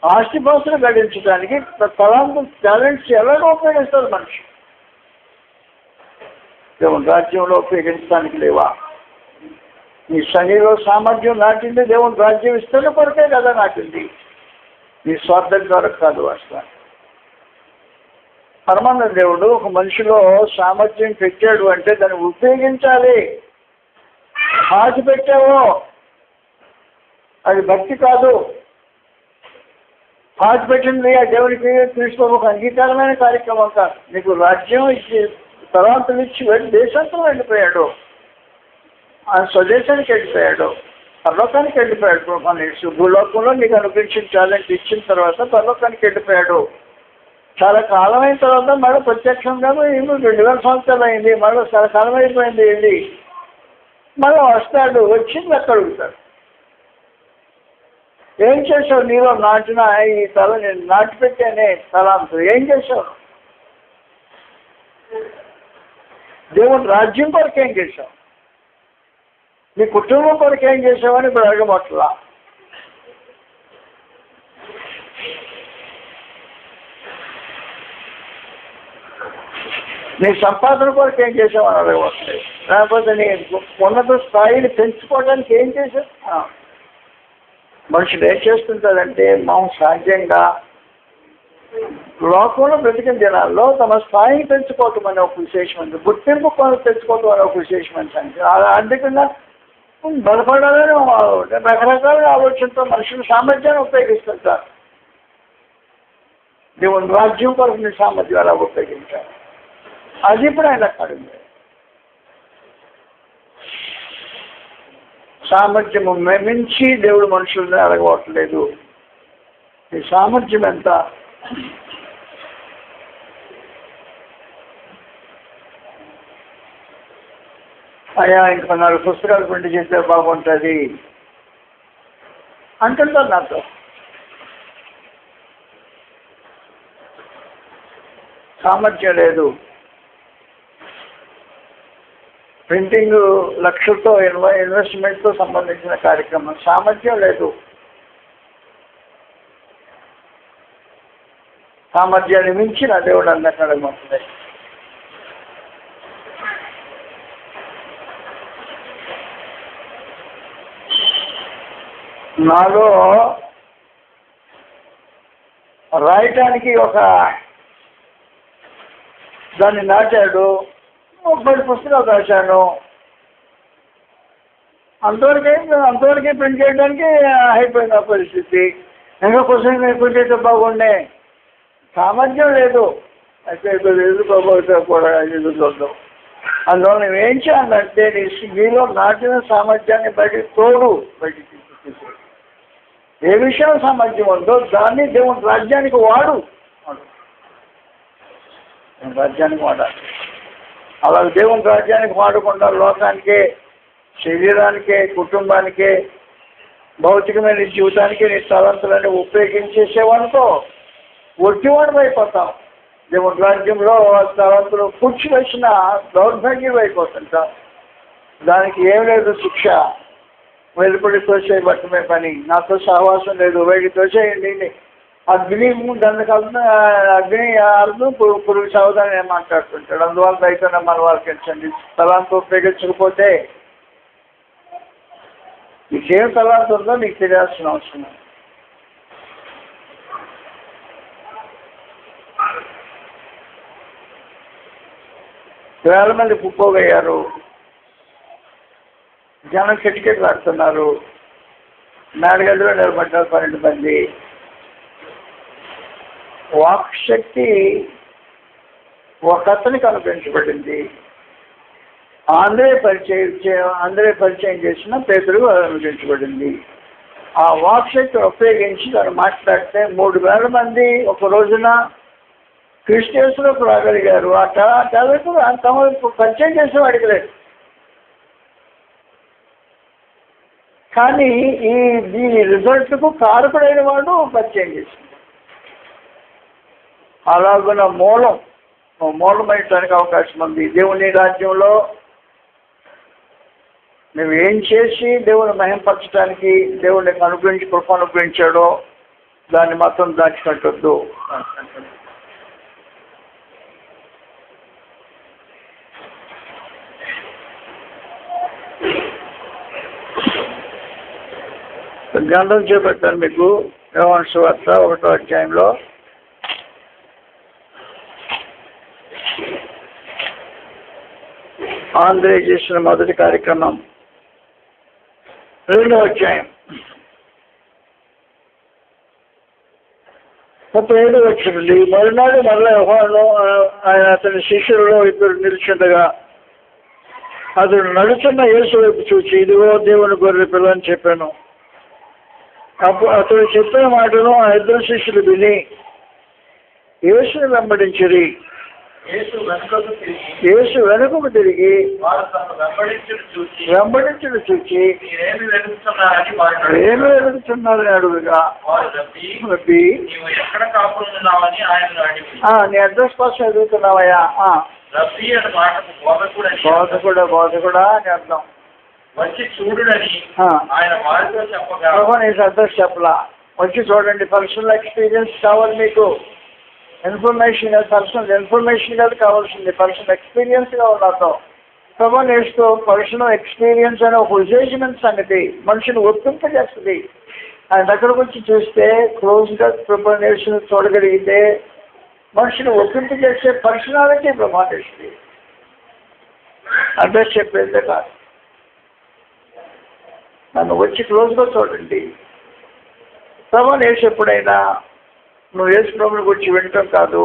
ఆస్తిపాస్తులు గడించడానికి తలాంతు టాలెంట్స్ ఎలాగో ఉపయోగిస్తారు మనిషి. దేవుని రాజ్యంలో ఉపయోగించడానికి లేవా? నీ శరీరంలో సామర్థ్యం నాటింది దేవుని రాజ్యం ఇస్తున్న కొరకే కదా నాటింది, నీ స్వార్థం ద్వారా కాదు. అసలు పరమానంద దేవుడు ఒక మనిషిలో సామర్థ్యం పెట్టాడు అంటే దాన్ని ఉపయోగించాలి. ఆశ పెట్టావో అది భక్తి కాదు. ఆశ పెట్టింది ఆ దేవునికి క్రీస్తు ఒక అంగీకారమైన కార్యక్రమం కాదు. నీకు రాజ్యం ఇచ్చి తలాంతులు ఇచ్చి వెళ్ళి దేశంతో వెళ్ళిపోయాడు, ఆయన స్వదేశానికి వెళ్ళిపోయాడు, పరలోకానికి వెళ్ళిపోయాడు. ప్రభావం భూలోకంలో నీకు అనిపించిన టాలెంట్ ఇచ్చిన తర్వాత పరలోకానికి వెళ్ళిపోయాడు. చాలా కాలం అయిన తర్వాత మళ్ళీ ప్రత్యక్షంగా 2000 సంవత్సరాలు అయింది, మళ్ళీ చాలా కాలం అయిపోయింది వెళ్ళి మళ్ళీ వస్తాడు. వచ్చింది అక్కడ అడుగుతాడు, ఏం చేసావు? నీలో నాటిన ఈ తల నేను నాటి పెట్టానే తలాంతు ఏం చేసావు? దేవుని రాజ్యం కొరకు ఏం చేసావు? నీ కుటుంబం కొరకు ఏం చేసావని ఇప్పుడు అడగబట్లా. నీ సంపాదన కొరకు ఏం చేసావని అడగబట్టలేదు. లేకపోతే నీ ఉన్నత స్థాయిని పెంచుకోవడానికి ఏం చేసావు? మనుషులు ఏం చేస్తుంటారంటే సహజంగా లోకంలో బ్రతికిన దినాల్లో తమ స్థాయిని పెంచుకోవటం అనే ఒక విశేషమైన, గుర్తింపు తెచ్చుకోవటం అనే ఒక విశేషమైన సంగతి. అందుకన్నా బలపడాలని రకరకాల ఆలోచనతో మనుషులు సామర్థ్యాన్ని ఉపయోగిస్తుంటారు. దేవుని రాజ్యం కొరకు నీ సామర్థ్యం అలా ఉపయోగించారు. అది ఇప్పుడు ఆయన అడిగింది. సామర్థ్యము మించి దేవుడు మనుషుల్ని అడగవట్లేదు. నీ సామర్థ్యం ఎంత? అయ్యా ఇంకా 4 పుస్తకాలు ప్రింట్ చేస్తే బాగుంటుంది అంటుంటారు నాతో. సామర్థ్యం లేదు. ప్రింటింగ్ లక్షలతో ఇన్వెస్ట్మెంట్తో సంబంధించిన కార్యక్రమం, సామర్థ్యం లేదు. సామర్థ్యాన్ని మించి నా దేవుడు అందరికీ అడగమంటుంది. నాలో రాయటానికి ఒక దాన్ని నాటాడు, 30 పుస్తకాలు రాశాను. అంతవరకే ప్రింట్ చేయడానికి అయిపోయింది ఆ పరిస్థితి. ఇంకా పుస్తకం ప్రింట్ అయితే బాగుండే. సామర్థ్యం లేదు. అయితే ఎదుర్కోబోతే కూడా ఎదుర్కొందాం. అందువల్ల నువ్వేం చేయాలంటే నీలో నాటిన సామర్థ్యాన్ని బయటికి తీసు. ఏ విషయం సామర్థ్యం ఉందో దాన్ని దేవుని రాజ్యానికి వాడు. రాజ్యానికి వాడాలి. అలాగే దేవుని రాజ్యానికి వాడకుండా లోకానికే, శరీరానికే, కుటుంబానికే, భౌతికమైన జీవితానికి నీ తలంతులని ఉపయోగించేసేవనుకో ఒట్టివాడు అయిపోతాం. దేవుని రాజ్యంలో తలంతులు కూర్చివేసిన దౌర్భాగ్యం అయిపోతుంటాం. దానికి ఏం లేదు శిక్ష. వెలుపడి తోసేయబట్టమే పని. నాతో సహవాసం లేదు, వేడి తోసేయండి. అగ్ని అగ్ని అర్థం పురుగు సాగుదని నేను మాట్లాడుతుంటాడు. అందువల్ల రైతున్న మన వాళ్ళకి ఎంచండి. తలాంతు ఉపయోగించకపోతే నీకేం తలాంతు ఉందో నీకు తెలియాల్సిన అవసరం. వేల మంది కుప్పోగయ్యారు. జనం కిటికీలు ఆడుతున్నారు. మేడగదిలో నిలబడ్డారు 12 మంది. వాక్శక్తి ఒక అతనికి అనుగ్రహించబడింది. అందరే పరిచయం చేసిన పేతురుకు అనుగ్రహించబడింది. ఆ వాక్శక్తి ఉపయోగించి తను మాట్లాడితే 3,000 మంది ఒక రోజున క్రిస్టియన్స్లోకి రాగలిగారు. ఆ టాలెంట్ తమ పరిచయం చేసేవాడికి లేదు. కానీ ఈ రిజల్ట్కు కారకుడైన వాడు పరిచయం చేసింది. అలాగున మూలమైనడానికి అవకాశం ఉంది. దేవుని రాజ్యంలో నువ్వు ఏం చేసి దేవుని మహింపరచడానికి దేవుని కృప అనుగ్రహించాడో దాన్ని మాత్రం దాచిపెట్టొద్దు. గ్రంథం చేపట్టాను మీకు. యోహాను సువార్త 1వ అధ్యాయంలో ఆంధ్రే చేసిన మొదటి కార్యక్రమం 2వ అధ్యాయం 37వ వచనం. మరునాడు మరలా యోహాను ఆయన అతని శిష్యులలో 2 నిలిచుండగా అతడు నడుచున్న యేసు వైపు చూచి, ఇదిగో దేవుని గొర్రె పిల్ల అని చెప్పాను. అప్పుడు అతడు చెప్పిన మాటను ఆ 2 శిష్యులు విని యేసుని వెంబడించిరి. యేసు వెనుకకు తిరిగి వెంబడించుడు చూచి ఏమి వెలుగుతున్నారని అడుగుగా, నీ అడ్రస్ కోసం ఎదుగుతున్నావయ్యా. బోధకుడా అని అర్థం. వచ్చి చూడుడని ఆయన వారితో చెప్పగా అడ్రస్ చెప్పలా. వచ్చి చూడండి. పర్సనల్ ఎక్స్పీరియన్స్ కావాలి మీకు. పర్సనల్ ఇన్ఫర్మేషన్ కాదు కావాల్సింది, పర్సనల్ ఎక్స్పీరియన్స్ కావాలి నాతో. ప్రభు నేర్చుకో. పర్సనల్ ఎక్స్పీరియన్స్ అనే ఒక విశేషమైన సంగతి మనిషిని ఒప్పింపజేస్తుంది. ఆయన దగ్గరకు వచ్చి చూస్తే, క్లోజ్గా ప్రభు నేర్చుని చూడగలిగితే మనిషిని ఒప్పింపజేసే పర్సనాలిటీ ప్రభు నేర్చుంది. అడ్రస్ చెప్పేదే కాదు. నన్ను వచ్చి క్లోజ్గా చూడండి. ప్రభు నేర్చు ఎప్పుడైనా నువ్వు యేసు ప్రభువుని గురించి వినటం కాదు,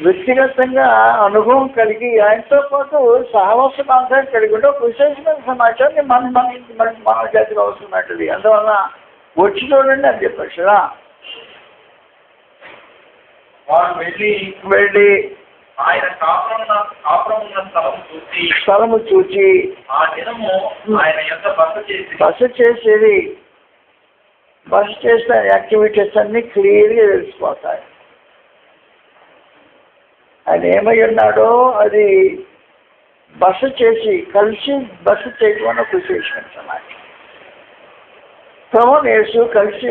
వ్యక్తిగతంగా అనుభవం కలిగి ఆయనతో పాటు సహవాస బాంధవ్యం కలిగి ఉంటే ఒక విశేషమైన సమాచారాన్ని మన జాతికి అవసరమైనది. అందువల్ల వచ్చి చూడండి అని చెప్పారు కదా. వారు వెళ్ళి ఆయన స్థలము చూచి ఆ దినము ఆయన ఎంత బస చేసేది. బస చేసిన యాక్టివిటీస్ అన్ని క్లియర్గా తెలిసిపోతాయి. ఆయన ఏమై ఉన్నాడో అది కలిసి బస చేయడం అని ఒక విశేషమైన సమాచారం. ప్రభు యేసు కలిసి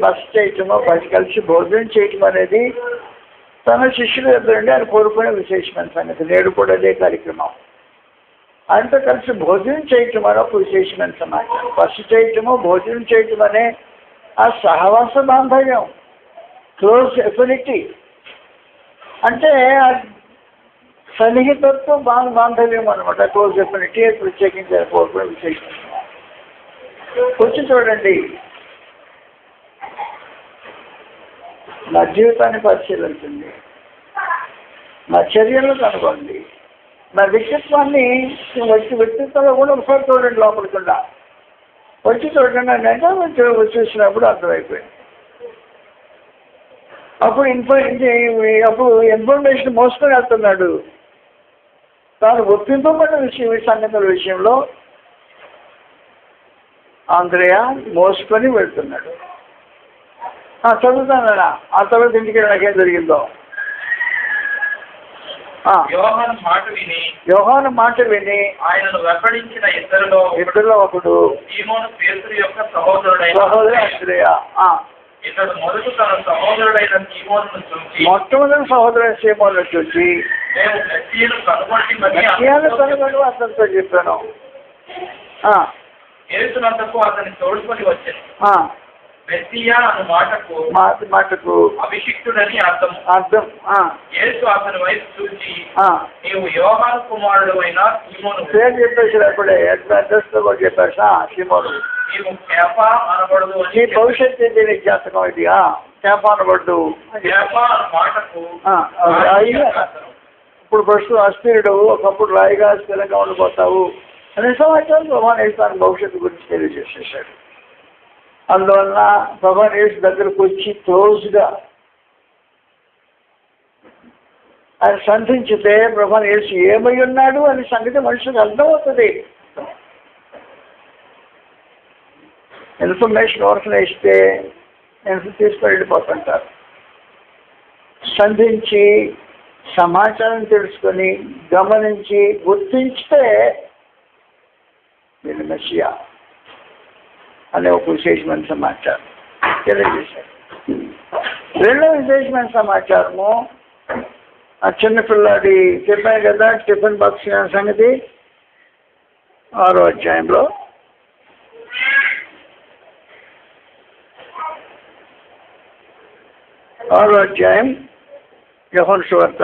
బస చేయటము, కలిసి భోజనం చేయటం అనేది తన శిష్యుల దగ్గర నుండి ఆయన కోరుకునే విశేషమైన సంగతి. నేడు కూడా అదే కార్యక్రమం. ఆయనతో కలిసి భోజనం చేయటం అనే ఒక విశేషమైన సమాచారం. బస చేయటము, భోజనం చేయటం అనే ఆ సహవాస బాంధవ్యం, క్లోజ్ ఎఫినిటీ అంటే సన్నిహితత్వ బాంధవ్యం అనమాట. క్లోజ్ ఎఫినిటీ ప్రత్యేకించి కోరుకునే విశేషమైన. వచ్చి చూడండి. నా జీవితాన్ని పరిశీలించండి, నా చర్యలను కనుగొండి, నా వ్యక్తిత్వాన్ని వ్యక్తిత్వంలో కూడా ఒకసారి చూడండి. లోపలికుండా వచ్చి చూడండి అంటే చూసినప్పుడు అర్థమైపోయింది. అప్పుడు ఇన్ఫర్మేషన్ మోసుకొని వెళ్తున్నాడు. తాను ఒప్పింపబడిన సంగతుల విషయంలో ఆంధ్రేయ మోసుకొని వెళ్తున్నాడు. చదువుతానన్నా. ఆ తర్వాత ఇంటికి నాకేం జరిగిందో. యోహాను మాట విని ఆయనను వెంబడించిన ఇద్దరిలో ఒకడు సీమోను పేతురు యొక్క సహోదరుడైన ఆంద్రేయ. ఇతడు మొదటి తన సహోదరుడైన సీమోనును చూసి, మొట్టమొదటి సహోదరుడైన సీమోను చూసి మేము మెస్సీయను కనుగొని అతనితో చెప్పాను. యేసునంతకు అతన్ని తోడుకొని వచ్చాను. మెస్సియా అను మాటకు మాటకు అభిషిక్తుడని అర్థం. యేసు అతని వైపు చూసి, నీవు యోహాను కుమారుడు అయిన సీమోను, పేరు చెప్పేసి అప్పుడే అడ్రస్ తో కూడా చెప్పారు. సీమోను, నీవు కేఫా అనబడదు అని. నీ భవిష్యత్తు ఏంటి నీకు జాతకం ఇది? కేఫా అనబడదు. కేఫా అను మాటకు ఇప్పుడు ప్రస్తుతం అస్థిరుడు, ఒకప్పుడు రాయిగా స్థిరంగా ఉండిపోతావు అనే సమాచారం భగవాన్ యేసు తన భవిష్యత్తు గురించి తెలియజేసేసాడు. అందువలన భగవాన్ యేసు దగ్గరకు వచ్చి క్లోజ్గా ఆయన సంధించితే భగవాన్ యేసు ఏమై ఉన్నాడు అనే సంగతి మనుషులకు అర్థమవుతుంది. ఇన్ఫర్మేషన్ ఎవరికైనా ఇస్తే తీసుకొని వెళ్ళిపోతుంటారు. సంధించి సమాచారం తెలుసుకొని గమనించి గుర్తించితే నేను మెస్సియా అనే ఒక విశేషమైన సమాచారం తెలియజేశారు. రెండో విశేషమైన సమాచారము ఆ చిన్నపిల్లాడి చెప్పాను కదా, టిఫిన్ బాక్స్ సంగతి 6వ అధ్యాయంలో యోహాను సువార్త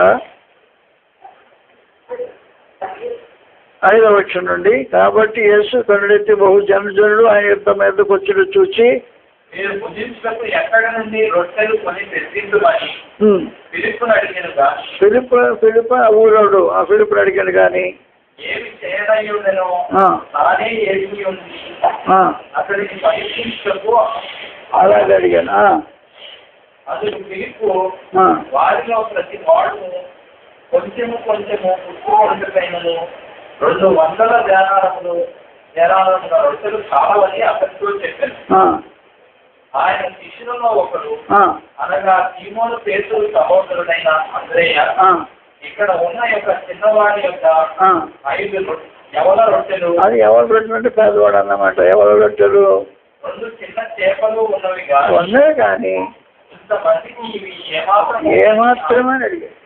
5వ వచనం నుండి, కాబట్టి యేసు కనుడెత్తి బహు జనులు ఆయన యొక్క మీదకు వచ్చి చూచి, మీరు భుజించుటకు ఎక్కడ నుండి రొట్టెలు కొని తెచ్చిందుమని ఫిలిప్పును అడిగానుగా. ఫిలిప్పు ఊరోడు. ఆ ఫిలిప్పును అడిగాను కానీ ఏమి చేయనయ్యుండెనో తానే ఏమి ఉంది అతడికి పరీక్షించుటకు అలాగే అడిగాను. అందుకు ఫిలిప్పు, వారిలో ప్రతి వాడు కొంచెము ఉప్పు వంటకైనను 200 దేనారముల రొట్టెలు చాలవని అతనితో చెప్పాను. ఆయన శిష్యులలో ఒకడు, అనగా సీమోను పేతురు సహోదరుడైన అంద్రేయ, ఇక్కడ ఉన్న యొక్క చిన్నవాడి యొక్క 5 యవల రొట్టెలు. అది ఎవరి రొట్టెలు అంటే పేదవాడు అన్నమాట. ఎవరి రొట్టెలు? 2 చిన్న చేపలు ఉన్నవి కానీ ఇంతమందికి ఇవి ఏమాత్రమని అడిగారు.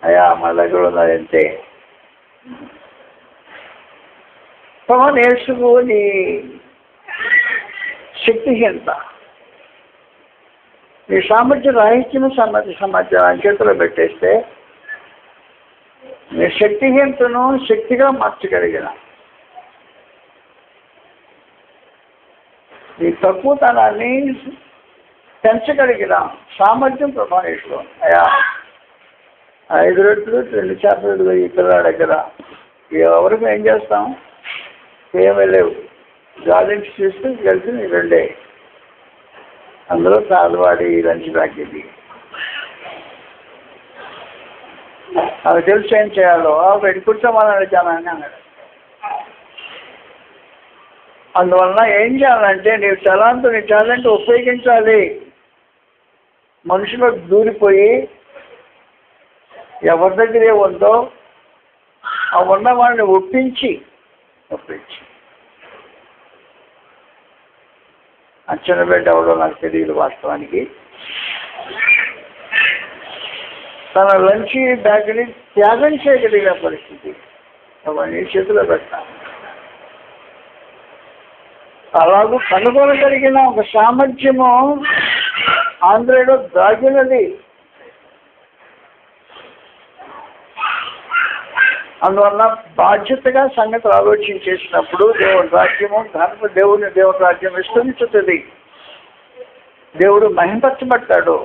అయ్యా మా దగ్గర ఉన్నదంటే భగవాన్ యేసుకు నీ శక్తిహీనత, నీ సామర్థ్య రాహిత్యం సమాచారం చేతిలో పెట్టేస్తే నీ శక్తిహీనతను శక్తిగా మార్చగలిగిన, నీ తక్కువతనాన్ని పెంచగలిగిన సామర్థ్యం భగవాన్ యేసులో. అయ్యా 5 రొట్టెలు 2 చేపలు ఈ పిల్లల దగ్గర ఎవరికి ఏం చేస్తాం? ఏమీ లేవు. గాలించి చూస్తే కలిసి 2 అందులో కాలువాడి లంచ్ బ్యాగ్ ఇది. అవి తెలిసి ఏం చేయాలో పెట్టి కూర్చోమని అడిగానని అన్నాడు. అందువలన ఏం చేయాలంటే నీ టాలెంట్ ఉపయోగించాలి. మనుషులకు దూరిపోయి ఎవరి దగ్గర ఉందో ఆ ఉన్న వాళ్ళని ఒప్పించి అచ్చనబెట్టి ఎవడో నాకు తెలియదు వాస్తవానికి. తన లంచ్ బ్యాగ్ని త్యాగం చేయగలిగిన పరిస్థితి అవన్నీ చేతిలో పెట్టాలి. అలాగూ కనుగొనగలిగిన ఒక సామర్థ్యము ఆంధ్రలో దాగినది. అందువల్ల బాధ్యతగా సంగతులు ఆలోచించేసినప్పుడు దేవుని రాజ్యము దేవుని రాజ్యం విస్తరించుతుంది. దేవుడు మహింపరచబడతాడు.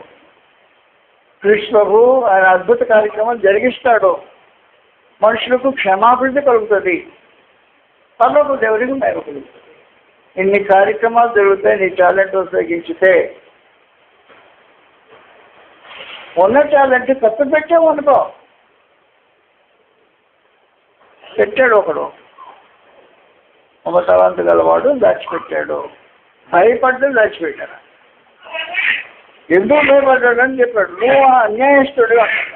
కృష్ణ ప్రభు ఆయన అద్భుత కార్యక్రమం జరిగిస్తాడు. మనుషులకు క్షమాభివృద్ధి కలుగుతుంది. పనులకు దేవుడికి మహిమ కలుగుతుంది. ఇన్ని కార్యక్రమాలు జరుగుతాయి నీ టాలెంట్ ఉపయోగించితే. ఉన్న టాలెంట్ తప్పు పెట్టామనుకో, పెట్టాడు ఒకడు, ఒక తలంత గలవాడు దాచిపెట్టాడు. భయపడ్డం దాచిపెట్టాడు. ఎందుకు భయపడ్డాడు అని చెప్పాడు. నువ్వు అన్యాయస్తుడు అన్నాడు.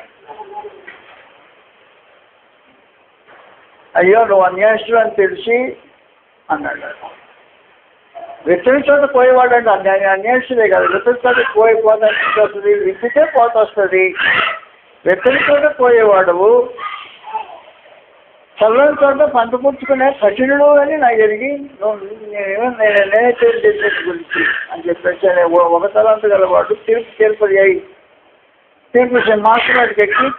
అయ్యో నువ్వు అన్యాయస్తుడు అని తెలిసి అన్నాడు. వెతని చోట పోయేవాడు అంటే అన్యాయస్తుడే కాదు. వెతని చోట పోతుంది, విప్పితే పోత వస్తుంది. వెతని చోట పోయేవాడు చల్లని చోట పంట పుచ్చుకునే కఠినుడు అని నాకు ఎరిగి నేనే చేసేది గురించి అని చెప్పేసి ఒక తలంత గలవాడు తీర్పు అయ్యి తీర్పు మాస్టర్కి ఎక్కి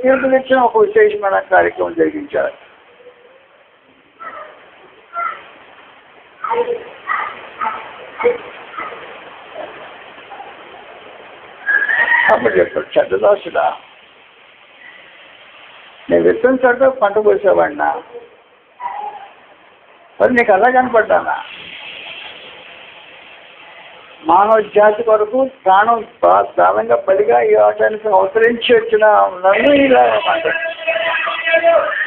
తీర్పులు ఇచ్చిన ఒక విశేషమైన కార్యక్రమం జరిగించారు. అప్పుడు చెప్పాడు, చెడ్డదాసుడా, నేను విత్తన చోట పంట కోసేవాడినా, మరి నీకు అలా కనపడ్డానా? మానవ జాతి కొరకు ప్రాణం దానంగా బలిగా ఇవ్వడానికి అవతరించి వచ్చిన నన్ను ఇలా మాట్లాడు.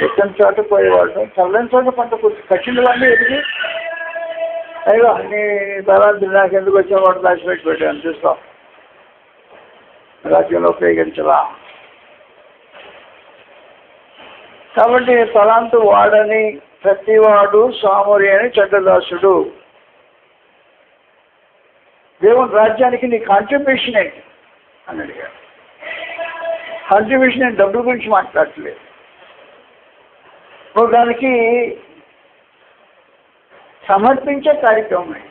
విత్తన చోట పోయేవాడు చల్లని చోట పంట కూర్చు కఠినవన్నీ ఎదిగి అయ్యో అన్ని తరాలు నాకు ఎందుకు వచ్చేవాడు దాచిపెట్టి పెట్టాను చూస్తాం, రాజ్యంలో ఉపయోగించరా. కాబట్టి తలాంతు వాడని ప్రతివాడు సామరి అని చెడ్డదాసుడు. దేవుని రాజ్యానికి నీ కాంట్రిబ్యూషన్ ఏంటి అని అడిగాడు. కాంట్రిబ్యూషన్ ఏంటి? డబ్బుల గురించి మాట్లాడట్లేదు. నువ్వు దానికి సమర్పించే కార్యక్రమం,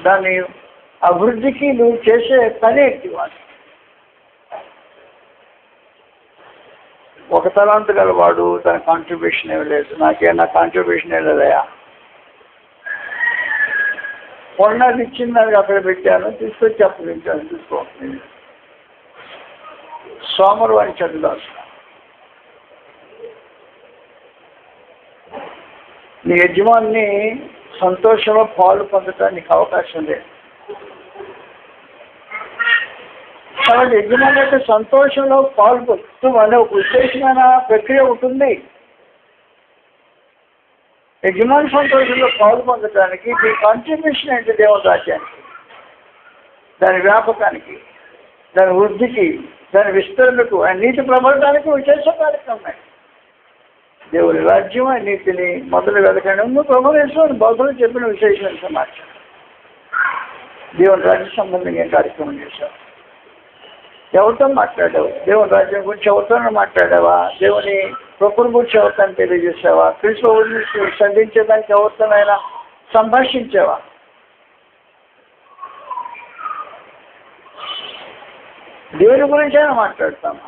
దాని అభివృద్ధికి నువ్వు చేసే పని ఏంటి? వాడు ఒక తలాంతు గలవాడు తన కాంట్రిబ్యూషన్ ఏమి లేదు, నా కాంట్రిబ్యూషన్ ఏం లేదయా, కొన్నది ఇచ్చిన దానికి అక్కడ పెట్టాను, తీసుకొచ్చి అప్పగించాను, తీసుకో. సోమరు అని చెడ్డదాసు. నీ యజమాని సంతోషంలో పాలు పొందటానికి అవకాశం లేదు. కాబట్టి యజమాని యొక్క సంతోషంలో పాలు పొందుతూ అనే ఒక విశేషమైన ప్రక్రియ ఉంటుంది. యజమాని సంతోషంలో పాలు పొందడానికి మీ కాంట్రిబ్యూషన్ ఏంటి? దేవుని రాజ్యానికి, దాని వ్యాపకానికి, దాని వృద్ధికి, దాని విస్తరణకు, ఆయన నీతి ప్రబలడానికి విశేష కార్యక్రమం. దేవుని రాజ్యం ఆయన నీతిని మొదలు వెతకండి. ప్రభుత్వం బహుశా చెప్పిన విశేషమైన సమాచారం. దేవుని రాజ్య సంబంధంగా కార్యక్రమం చేశావు. ఎవరితో మాట్లాడావు? దేవుని రాజ్యం గురించి ఎవరితోనే మాట్లాడావా? దేవుని కృపను గురించి ఎవరితో తెలియజేసావా? క్రీస్తుని సంధించేదానికి ఎవరితోనైనా సంభాషించావా? దేని గురించైనా మాట్లాడతామా?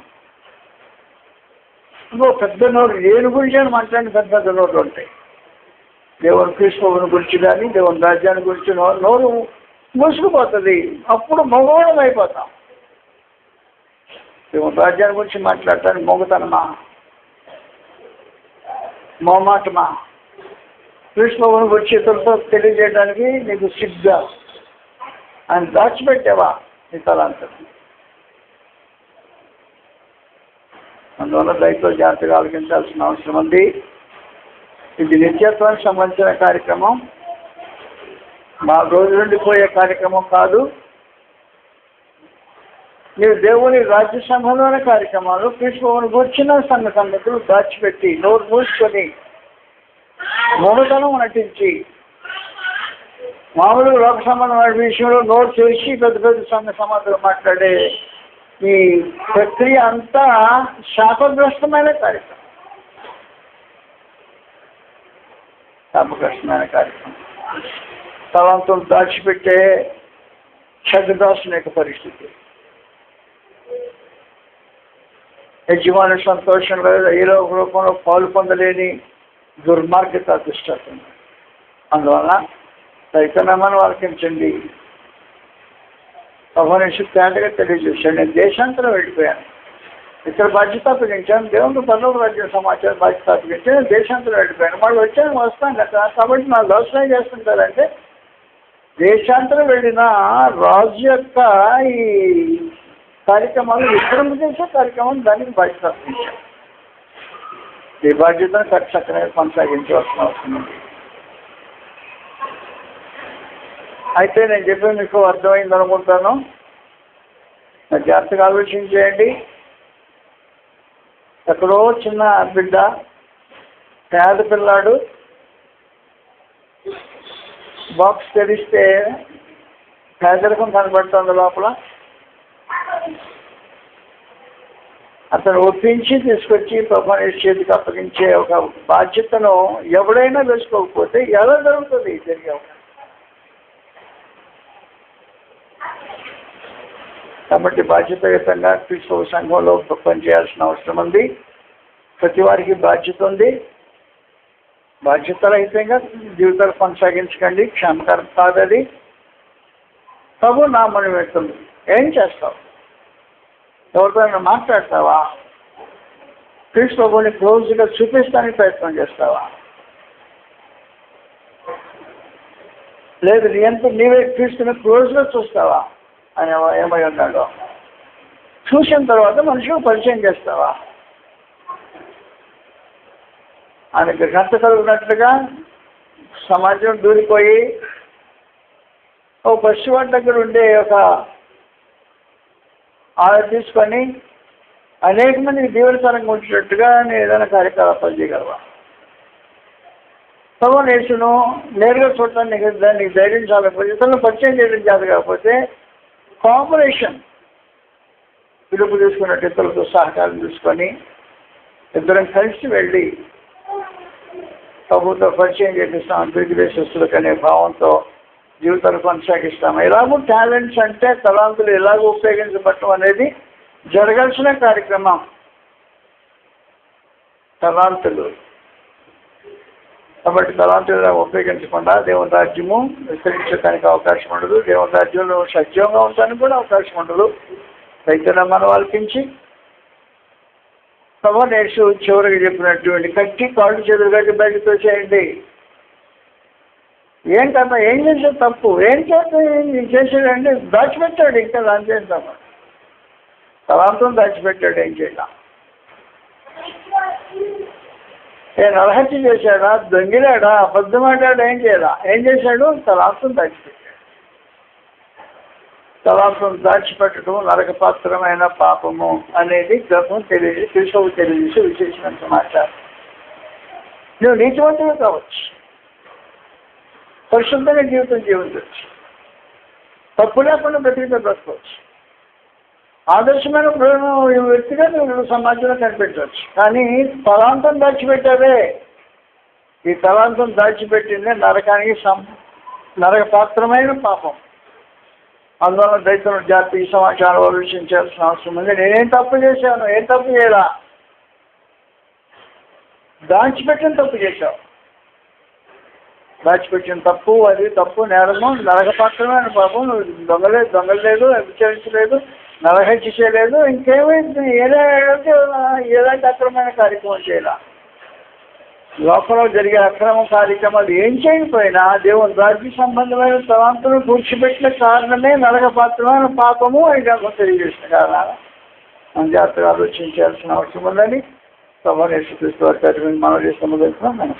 ఇంకో పెద్ద నోరు దేని గురించైనా మాట్లాడిన పెద్ద పెద్ద నోట్లు ఉంటాయి. దేవుని క్రీస్తుని గురించి కానీ దేవుని రాజ్యాన్ని గురించి నోరు మూసుకుపోతుంది. అప్పుడు మగవాళ్ళం అయిపోతాం. దేవుని రాజ్యాన్ని గురించి మాట్లాడటానికి మొగతనమా, మొహమాటమా? కృష్ణుని గురించి ఇతరులతో తెలియజేయడానికి నీకు సిగ్గా ఆయన దాచిపెట్టావా నీ తలాంతం? అందువల్ల దయతో జాగ్రత్తగా ఆలోచించాల్సిన అవసరం ఉంది. ఇది నిత్యత్వానికి సంబంధించిన కార్యక్రమం, మా రోజు నుండి పోయే కార్యక్రమం కాదు. మీరు దేవుని రాజ్య సంబంధమైన కార్యక్రమాలు కృష్ణుని కూర్చున్న సంగతులు దాచిపెట్టి నోరు మూసుకొని మొగతనం నటించి మామూలుగా లోక సంబంధమైన విషయంలో నోరు చేసి పెద్ద పెద్ద సమాధానం మాట్లాడే ఈ ప్రక్రియ అంతా శాపగ్రస్తమైన కార్యక్రమం. శాపగ్రస్తమైన కార్యక్రమం. తలంతులు దాచిపెట్టే చెడ్డదాసుని యొక్క పరిస్థితి. యజమాని సంతోషంలో ఏదో ఒక రూపంలో పాలు పొందలేని దుర్మార్గత దుష్టత్వం. అందువల్ల రైతనామాను ఆలకించండి. భగవాను తేటగా తెలియజేశాడు, నేను దేశాంతరం వెళ్ళిపోయాను, ఇక్కడ బాధ్యత అప్పగించాను, దేవునికి పర్లోక రాజ్యం సమాచారం బాధ్యత అప్పగించాను, నేను దేశాంతరం వెళ్ళిపోయాను, మళ్ళీ వస్తాను కదా. కాబట్టి నా దోషణం చేస్తుంటారంటే దేశాంతరం వెళ్ళిన రాజు యొక్క ఈ కార్యక్రమాలు విక్రమ చేసే కార్యక్రమం దానికి బాధ్యత అప్పగించాను. ఈ బాధ్యతను చక్కగా కొనసాగించవలసిన అవసరం ఉంది. అయితే నేను చెప్పేది మీకు అర్థమైంది అనుకుంటాను. జాగ్రత్తగా ఆలోచించేయండి. ఎక్కడో చిన్న బిడ్డ, పేద పిల్లాడు బాక్స్ తెరిస్తే పేదరికం కనబడుతుంది లోపల. అతను ఒప్పించి తీసుకొచ్చి ప్రభుని చేతికి అప్పగించే ఒక బాధ్యతను ఎవడైనా వేసుకోకపోతే ఎలా జరుగుతుంది జరిగే కాబట్టి బాధ్యతాయుతంగా క్రీస్తు సంఘంలో పనిచేయాల్సిన అవసరం ఉంది. ప్రతి వారికి బాధ్యత ఉంది. బాధ్యతరహితంగా జీవితాలు కొనసాగించకండి. క్షేమకరం కాదది. ప్రభు నామని పెడుతుంది. ఏం చేస్తావు? ఎవరితో మాట్లాడతావా? క్రీస్తు ప్రభుని క్లోజ్గా చూపిస్తానికి ప్రయత్నం చేస్తావా? లేదు నీవే క్రీస్తుని క్లోజ్గా చూస్తావా అని ఏమై ఉన్నాడో చూసిన తర్వాత మనుషులకు పరిచయం చేస్తావా? ఆయనకి గంట కలుగునట్లుగా సమాజం దూరిపోయి ఓ పశువాడి దగ్గర ఉండే ఒక ఆర్డర్ తీసుకొని అనేక మందికి దీవెనకరంగా ఉంచినట్టుగా నేను ఏదైనా కార్యకలాపాలు చేయగలవా? ప్రభువు యేసును నేరుగా చూడటానికి దానికి ధైర్యం చాలకపోతే, ఇతరులను పరిచయం చేయడం చేత కాకపోతే కోఆపరేషన్ పిలుపు తీసుకున్నట్టు ఇతరులతో సహకారం తీసుకొని ఇద్దరం కలిసి వెళ్ళి ప్రభుత్వ పరిచయం చేపిస్తాం. తిరిగి దేశస్తులకు అనే భావంతో జీవితాలు కొనసాగిస్తాం. ఎలాగో టాలెంట్స్ అంటే తలాంతులు ఎలాగో ఉపయోగించబడటం అనేది జరగాల్సిన కార్యక్రమం. తలాంతులు కాబట్టి తలాంతులు ఇలా ఉపయోగించకుండా దేవుని రాజ్యము విస్తరించడానికి అవకాశం ఉండదు. దేవుని రాజ్యంలో సజీవంగా ఉండడానికి కూడా అవకాశం ఉండదు. రైతుల మనం ఆలకించి ప్రభు యేసు చివరికి చెప్పినటువంటి కట్టి కాళ్ళు చేతులు కట్టి బయటతో చేయండి. ఏంటమ్మా ఏం చేసేది తప్పు? ఏం చేసాడండి? దాచిపెట్టాడు. ఇంకా దాని చేద్దామా? తలాంతం దాచిపెట్టాడు. ఏం చేయాల? నరహత్య చేశాడా? దొంగిలాడా? అబద్ధమాడాడా? ఏం చేయాలా? ఏం చేశాడు? తలాంతం దాచిపెట్టాడు. తలాంతం దాచిపెట్టడం నరకపాత్రమైన పాపము అనేది గ్రంథం తెలియజేసి విశేషమైన సమాచారం. నువ్వు నీతివంతులు కావచ్చు, పరిశుద్ధంగా జీవితం జీవించవచ్చు, తప్పు లేకుండా బ్రతకవచ్చు, ఆదర్శమైన వ్యక్తిగా నువ్వు సమాజంలో కనిపించవచ్చు. కానీ తలాంతం దాచిపెట్టావే. ఈ తలాంతం దాచిపెట్టిందే నరకానికి నరకపాత్రమైన పాపం. అందువల్ల దైత్యం జాతి ఈ సమాచారం ఆలోచించాల్సిన అవసరం ఉంది. నేనేం తప్పు చేశాను? ఏం తప్పు చేయాలా? దాచిపెట్టిన తప్పు చేశావు. దాచిపెట్టిన తప్పు, అది తప్పు, నేరము, నరకపాత్రమైన పాపం. నువ్వు దొంగలేదు, విచారించలేదు, నరహత్య చేయలేదు, ఇంకేమైంది? ఏదైతే అక్రమమైన కార్యక్రమం చేయాల. లోకంలో జరిగే అక్రమ కార్యక్రమాలు ఏం చేయకపోయినా దేవుని రాజ్య సంబంధమైన తలాంతులు పూడ్చిపెట్టిన కారణమే నరకపాత్రమైన పాపము అని తెలియజేసిన కారణాలు మనం జాగ్రత్తగా ఆలోచించాల్సిన అవసరం ఉందని ప్రభువు యేసుక్రీస్తు వారి మనం చేసిన